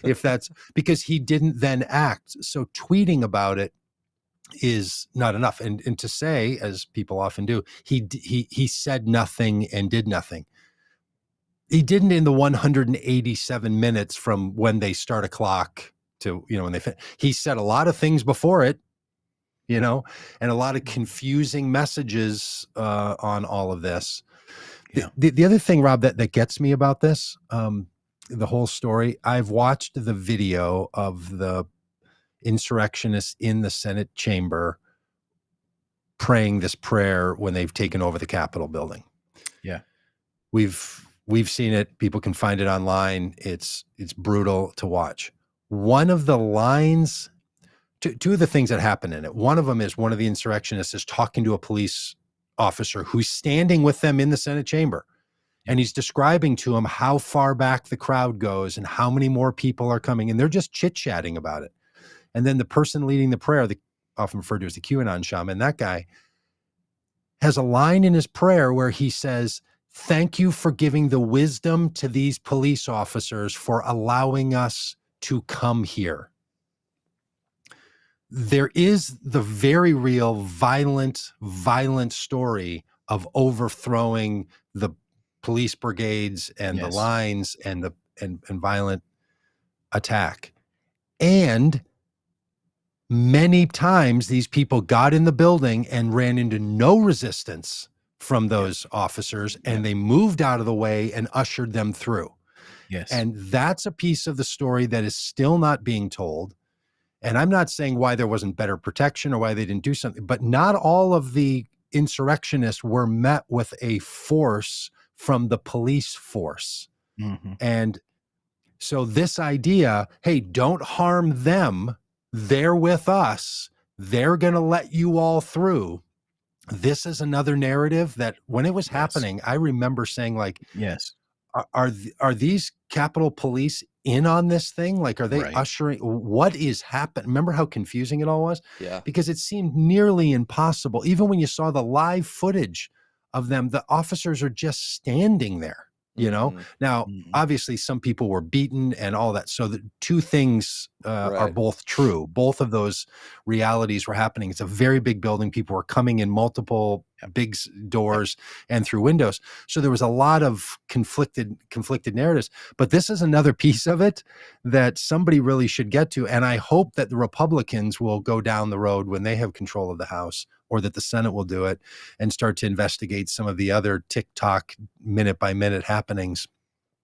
A: If that's because he didn't then act. So tweeting about it is not enough. And to say, as people often do, he said nothing and did nothing. He didn't in the 187 minutes from when they start a clock to, when they finish. He said a lot of things before it, and a lot of confusing messages on all of this. The other thing, Rob, that gets me about this, the whole story, I've watched the video of the insurrectionists in the Senate chamber praying this prayer when they've taken over the Capitol building.
B: Yeah.
A: We've seen it. People can find it online. It's brutal to watch. One of the lines, two of the things that happen in it. One of them is one of the insurrectionists is talking to a police officer who's standing with them in the Senate chamber. And he's describing to him how far back the crowd goes and how many more people are coming. And they're just chit-chatting about it. And then the person leading the prayer, often referred to as the QAnon shaman, that guy has a line in his prayer where he says, "Thank you for giving the wisdom to these police officers for allowing us to come here." there is the very real violent story of overthrowing the police brigades and the lines and violent attack. And many times these people got in the building and ran into no resistance from those officers, and they moved out of the way and ushered them through.
B: Yes.
A: And that's a piece of the story that is still not being told. And I'm not saying why there wasn't better protection or why they didn't do something, but not all of the insurrectionists were met with a force from the police force.
B: Mm-hmm.
A: And so this idea, hey, don't harm them. They're with us. They're going to let you all through. This is another narrative that when it was happening, I remember saying, like,
B: yes,
A: are these Capitol Police in on this thing? Like, are they ushering? What is happening? Remember how confusing it all was?
C: Yeah.
A: Because it seemed nearly impossible. Even when you saw the live footage of them, the officers are just standing there. You know, now, obviously some people were beaten and all that. So the two things are both true. Both of those realities were happening. It's a very big building. People were coming in multiple big doors and through windows. So there was a lot of conflicted narratives. But this is another piece of it that somebody really should get to. And I hope that the Republicans will go down the road when they have control of the House, or that the Senate will do it and start to investigate some of the other TikTok minute by minute happenings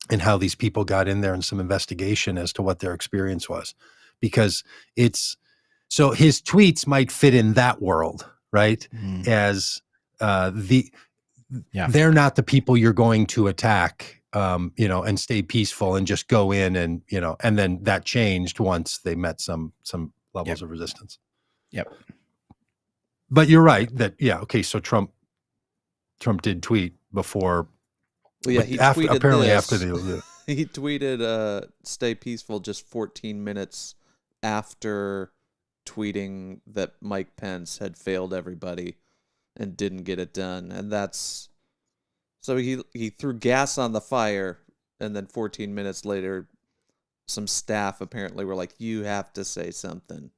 A: and how these people got in there, and some investigation as to what their experience was. Because so his tweets might fit in that world, right? As they're not the people you're going to attack, and stay peaceful and just go in and, and then that changed once they met some levels of resistance.
B: Yep.
A: But you're right that, okay, so Trump did tweet before.
C: Well, yeah, he tweeted
A: apparently
C: this.
A: After the
C: he tweeted "Stay peaceful" just 14 minutes after tweeting that Mike Pence had failed everybody and didn't get it done, and that's so he threw gas on the fire, and then 14 minutes later, some staff apparently were like, "You have to say something."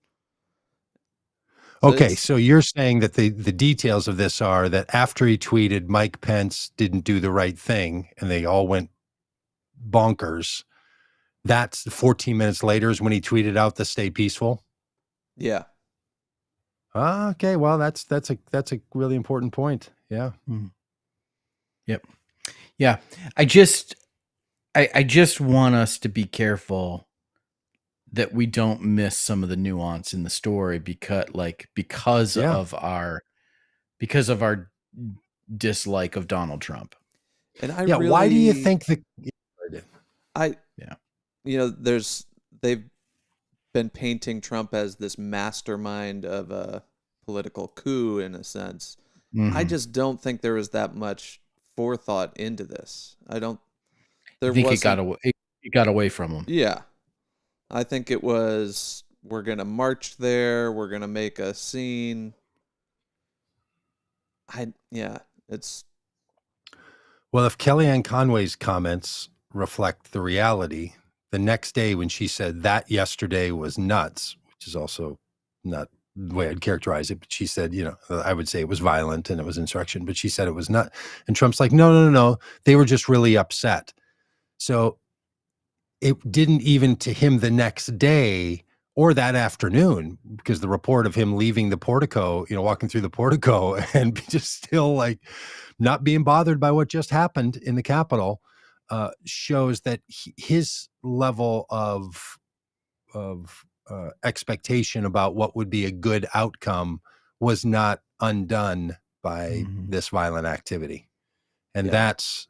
A: Okay, so you're saying that the details of this are that after he tweeted, Mike Pence didn't do the right thing, and they all went bonkers. That's 14 minutes later is when he tweeted out the "Stay peaceful."
C: Yeah.
A: Okay, well, that's a really important point. Yeah.
B: Yep. Yeah. I just want us to be careful that we don't miss some of the nuance in the story because of our dislike of Donald Trump.
C: And
A: why do you think
C: they've been painting Trump as this mastermind of a political coup in a sense. I just don't think there was that much forethought into this. I think
B: it got away from him.
C: Yeah. I think it was, we're going to march there. We're going to make a scene.
A: Well, if Kellyanne Conway's comments reflect the reality, the next day when she said that yesterday was nuts, which is also not the way I'd characterize it, but she said, I would say it was violent and it was insurrection, but she said it was not. And Trump's like, no. They were just really upset. So it didn't even to him the next day or that afternoon, because the report of him leaving the portico, walking through the portico and just still like not being bothered by what just happened in the Capitol, shows that his level of expectation about what would be a good outcome was not undone by this violent activity. And that's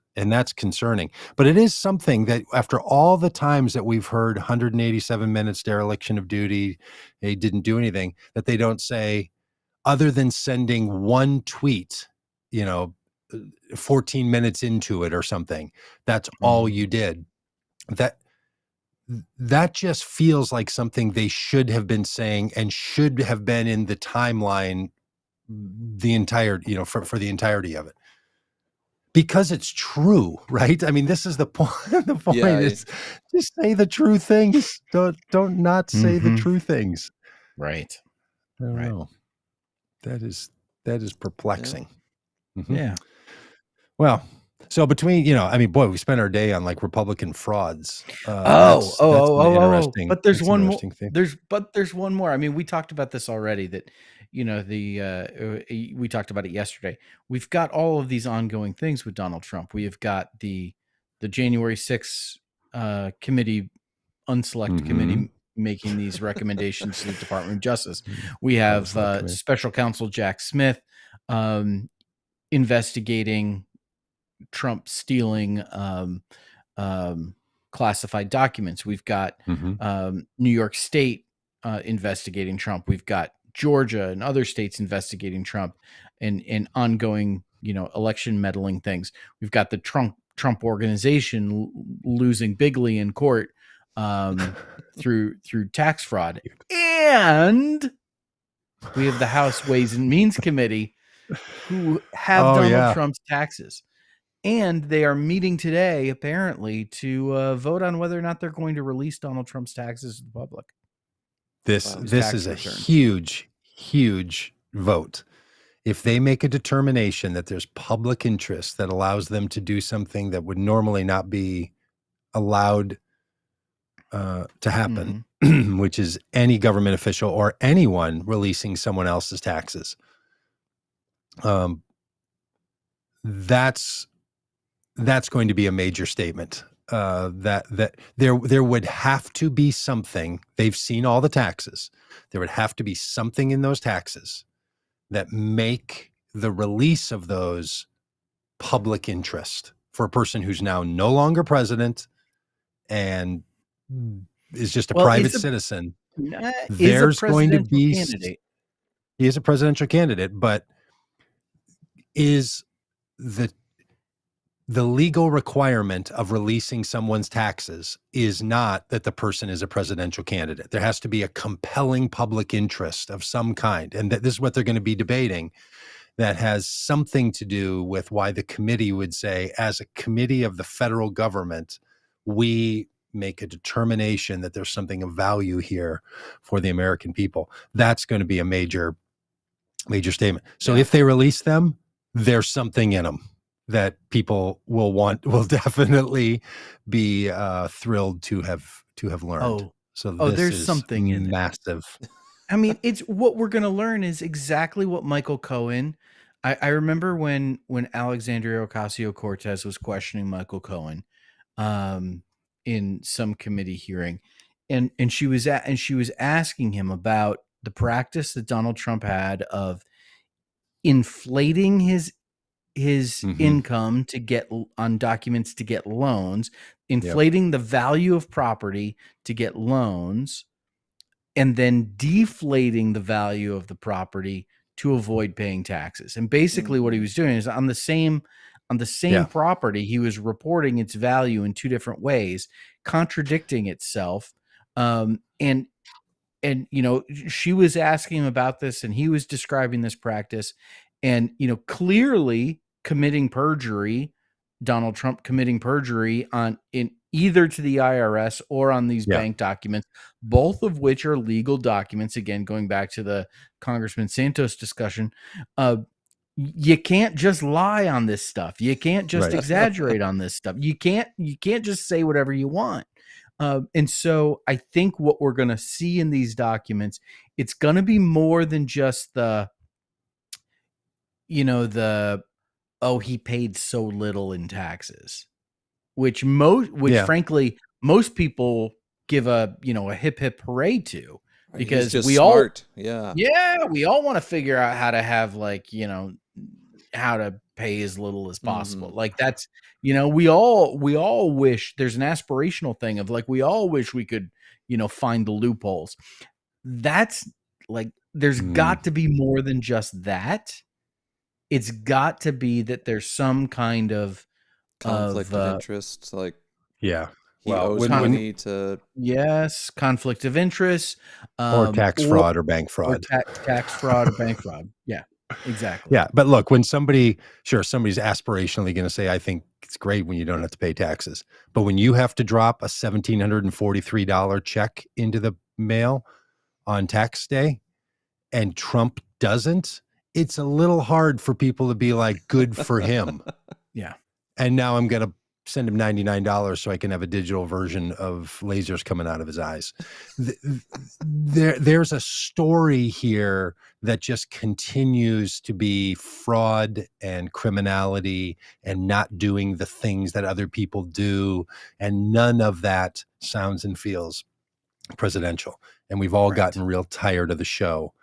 A: concerning. But it is something that after all the times that we've heard 187 minutes dereliction of duty, they didn't do anything, that they don't say, other than sending one tweet, 14 minutes into it or something, that's all you did. That just feels like something they should have been saying and should have been in the timeline the entire, for the entirety of it. Because it's true, right? I mean, this is the point. The point is just say the true things. Don't not say the true things.
B: Right.
A: don't know. That is perplexing.
B: Yeah.
A: Well, so between, boy, we spent our day on like Republican frauds.
B: That's
A: interesting.
B: But there's one more.
A: Thing.
B: There's one more. I mean, we talked about this already. That we talked about it yesterday. We've got all of these ongoing things with Donald Trump. We have got the January 6th committee, unselect committee, making these recommendations to the Department of Justice. We have special counsel Jack Smith investigating Trump stealing classified documents. We've got New York State investigating Trump. We've got Georgia and other states investigating Trump and ongoing, election meddling things. We've got the Trump organization losing bigly in court through tax fraud. And we have the House Ways and Means Committee who have Donald Trump's taxes. And they are meeting today, apparently, to vote on whether or not they're going to release Donald Trump's taxes to the public.
A: This is a huge, huge vote. If they make a determination that there's public interest that allows them to do something that would normally not be allowed to happen, which is any government official or anyone releasing someone else's taxes, that's going to be a major statement. That there would have to be something. They've seen all the taxes. There would have to be something in those taxes that make the release of those public interest for a person who's now no longer president and is just a private citizen. There's going to be candidate. He is a presidential candidate, but is the legal requirement of releasing someone's taxes is not that the person is a presidential candidate. There has to be a compelling public interest of some kind. And this is what they're going to be debating, that has something to do with why the committee would say, as a committee of the federal government, we make a determination that there's something of value here for the American people. That's going to be a major, major statement. So if they release them, there's something in them that people will definitely be thrilled to have learned.
B: There's something in
A: massive.
B: I mean, it's what we're going to learn is exactly what Michael Cohen. I remember when Alexandria Ocasio-Cortez was questioning Michael Cohen in some committee hearing, and she was asking him about the practice that Donald Trump had of inflating his income to get on documents to get loans, inflating the value of property to get loans, and then deflating the value of the property to avoid paying taxes. And basically what he was doing is on the same property, he was reporting its value in two different ways, contradicting itself. And she was asking him about this, and he was describing this practice, and, clearly committing perjury, Donald Trump committing perjury in either to the IRS or on these bank documents, both of which are legal documents. Again, going back to the Congressman Santos discussion, you can't just lie on this stuff. You can't just exaggerate on this stuff. You can't just say whatever you want. And so I think what we're going to see in these documents, it's going to be more than just he paid so little in taxes, which frankly, most people give a hip hip hooray to, because we all want to figure out how to have how to pay as little as possible. Like that's, we all wish, there's an aspirational thing of we all wish we could, find the loopholes. That's there's got to be more than just that. It's got to be that there's some kind of
C: conflict of interest,
B: money to conflict of interest,
A: or tax fraud or bank fraud,
B: tax fraud or bank fraud. Yeah, exactly.
A: Yeah, but look, when somebody's aspirationally going to say, "I think it's great when you don't have to pay taxes," but when you have to drop a $1,743 check into the mail on tax day, and Trump doesn't, it's a little hard for people to be like, good for him.
B: Yeah.
A: And now I'm going to send him $99 so I can have a digital version of lasers coming out of his eyes. There's a story here that just continues to be fraud and criminality and not doing the things that other people do. And none of that sounds and feels presidential. And we've all gotten real tired of the show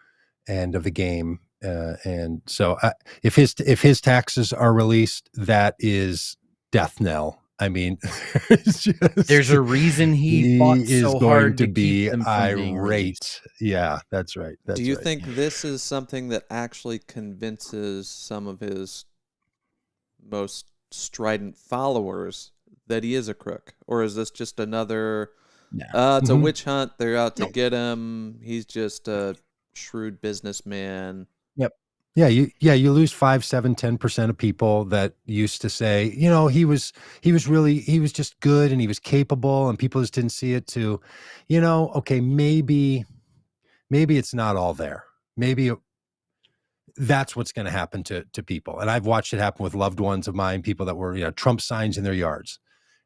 A: and of the game. And so if his taxes are released, that is death knell. I mean,
B: there's a reason he fought so hard to
A: be
B: keep them from being
A: irate. Yeah, that's right.
C: Do you think this is something that actually convinces some of his most strident followers that he is a crook? Or is this just another, it's a witch hunt, they're out to get him, he's just a shrewd businessman?
B: Yep.
A: Yeah, you lose 5, 7, 10% of people that used to say, he was just good and he was capable and people just didn't see it, to, okay, maybe it's not all there. Maybe that's what's going to happen to people. And I've watched it happen with loved ones of mine, people that were, Trump signs in their yards.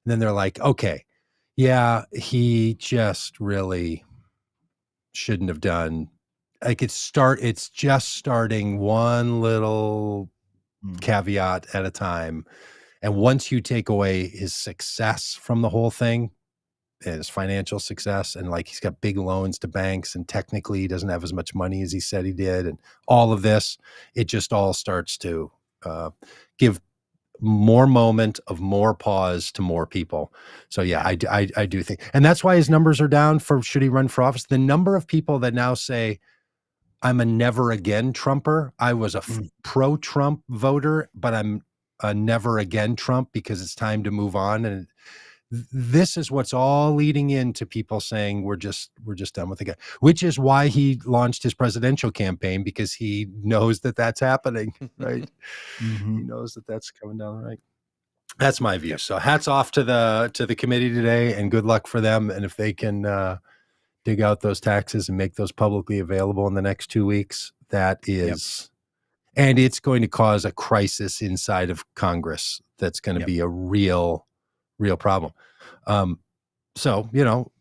A: And then they're like, okay, yeah, he just really shouldn't have done. Like it's just starting one little caveat at a time. And once you take away his success from the whole thing, his financial success, and like he's got big loans to banks and technically he doesn't have as much money as he said he did, and all of this, it just all starts to give more moment of more pause to more people. So yeah, I do think, and that's why his numbers are down for should he run for office. The number of people that now say, I'm a never again Trumper. I was a pro-Trump voter, but I'm a never again Trump because it's time to move on. And this is what's all leading into people saying we're just done with the guy, which is why he launched his presidential campaign, because he knows that that's happening, right? He knows that that's coming down the right. That's my view. So hats off to the committee today, and good luck for them. And if they can dig out those taxes and make those publicly available in the next 2 weeks, that is, and it's going to cause a crisis inside of Congress. That's going to be a real problem. So,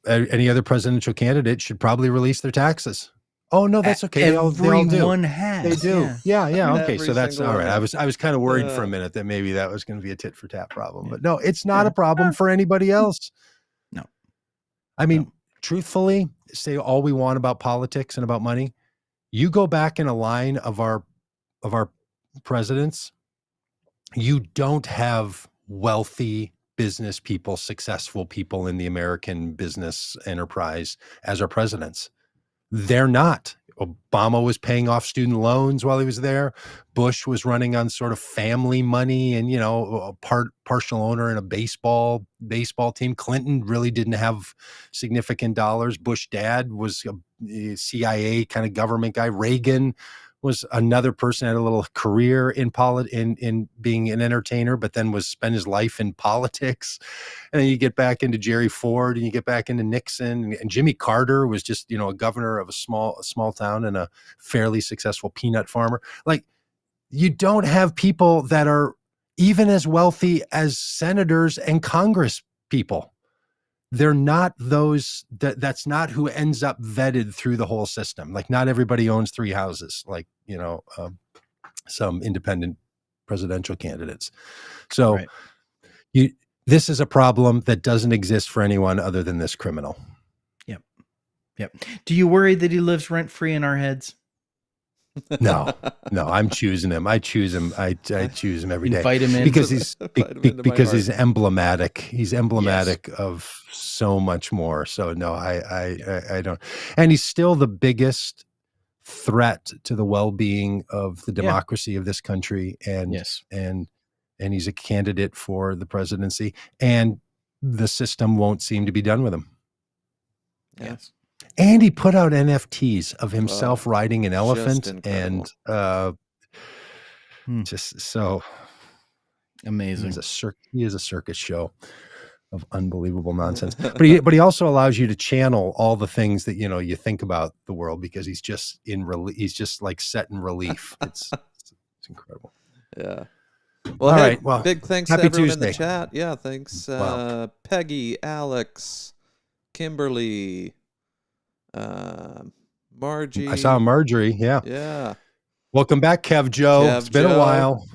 A: any other presidential candidate should probably release their taxes. Oh no, that's okay. They all do.
B: Has.
A: They do. Yeah. Okay. So that's all right.
C: One.
A: I was kind of worried for a minute that maybe that was going to be a tit for tat problem, but no, it's not a problem for anybody else.
B: No.
A: I mean, truthfully, say all we want about politics and about money. You go back in a line of our presidents, you don't have wealthy business people, successful people in the American business enterprise as our presidents. They're not. Obama was paying off student loans while he was there. Bush was running on sort of family money and, a partial owner in a baseball team. Clinton really didn't have significant dollars. Bush dad was a CIA kind of government guy. Reagan was another person, had a little career in being an entertainer, but then spent his life in politics. And then you get back into Jerry Ford and you get back into Nixon, and Jimmy Carter was just, a governor of a small town and a fairly successful peanut farmer. Like, you don't have people that are even as wealthy as senators and Congress people. They're not those, that's not who ends up vetted through the whole system. Like, not everybody owns 3 houses, like, some independent presidential candidates. So this is a problem that doesn't exist for anyone other than this criminal.
B: Yep. Do you worry that he lives rent free in our heads?
A: No, I'm choosing him. I choose him. I choose him every day.
B: Invite him in
A: because he's emblematic. He's emblematic of so much more. So no, I don't. And he's still the biggest threat to the well-being of the democracy of this country. And and he's a candidate for the presidency, and the system won't seem to be done with him.
C: Yes.
A: And he put out NFTs of himself riding an elephant, and just so
B: amazing.
A: He is a circus show. of unbelievable nonsense. But he also allows you to channel all the things that you think about the world, because he's just he's just like set in relief. It's incredible.
C: Yeah. Well,
A: all
C: hey,
A: right. Well,
C: big thanks
A: happy
C: to everyone
A: Tuesday.
C: in the chat. Yeah, thanks, Peggy, Alex, Kimberly, Margie.
A: I saw Marjorie. Yeah.
C: Yeah.
A: Welcome back, Kev Joe. It's been a while.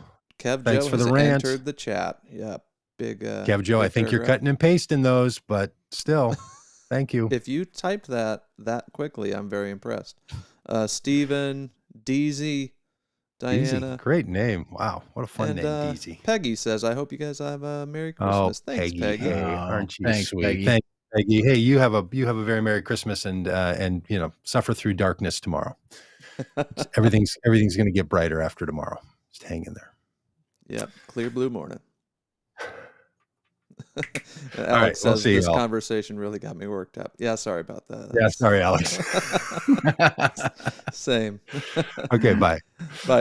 C: Kev
A: Thanks
C: Joe
A: for
C: has
A: the rant.
C: entered the chat. Yeah. Big
A: Kev Joe,
C: big
A: I think you're
C: paragraph.
A: cutting and pasting those, but still, thank you.
C: If you typed that quickly, I'm very impressed. Stephen, Deezy, Diana.
A: Deezy. Great name. Wow. What a fun name, Deezy.
C: Peggy says, I hope you guys have a Merry Christmas. Thanks, Peggy.
A: Hey, aren't you
B: thanks,
A: sweet?
B: Peggy.
A: Thanks, Peggy. Hey, you have a very Merry Christmas, and suffer through darkness tomorrow. Everything's going to get brighter after tomorrow. Just hang in there.
C: Yep. Clear blue morning. Alex
A: All right,
C: says this conversation really got me worked up. Yeah, sorry about that.
A: Yeah, sorry, Alex.
C: Same.
A: Okay, bye.
C: Bye.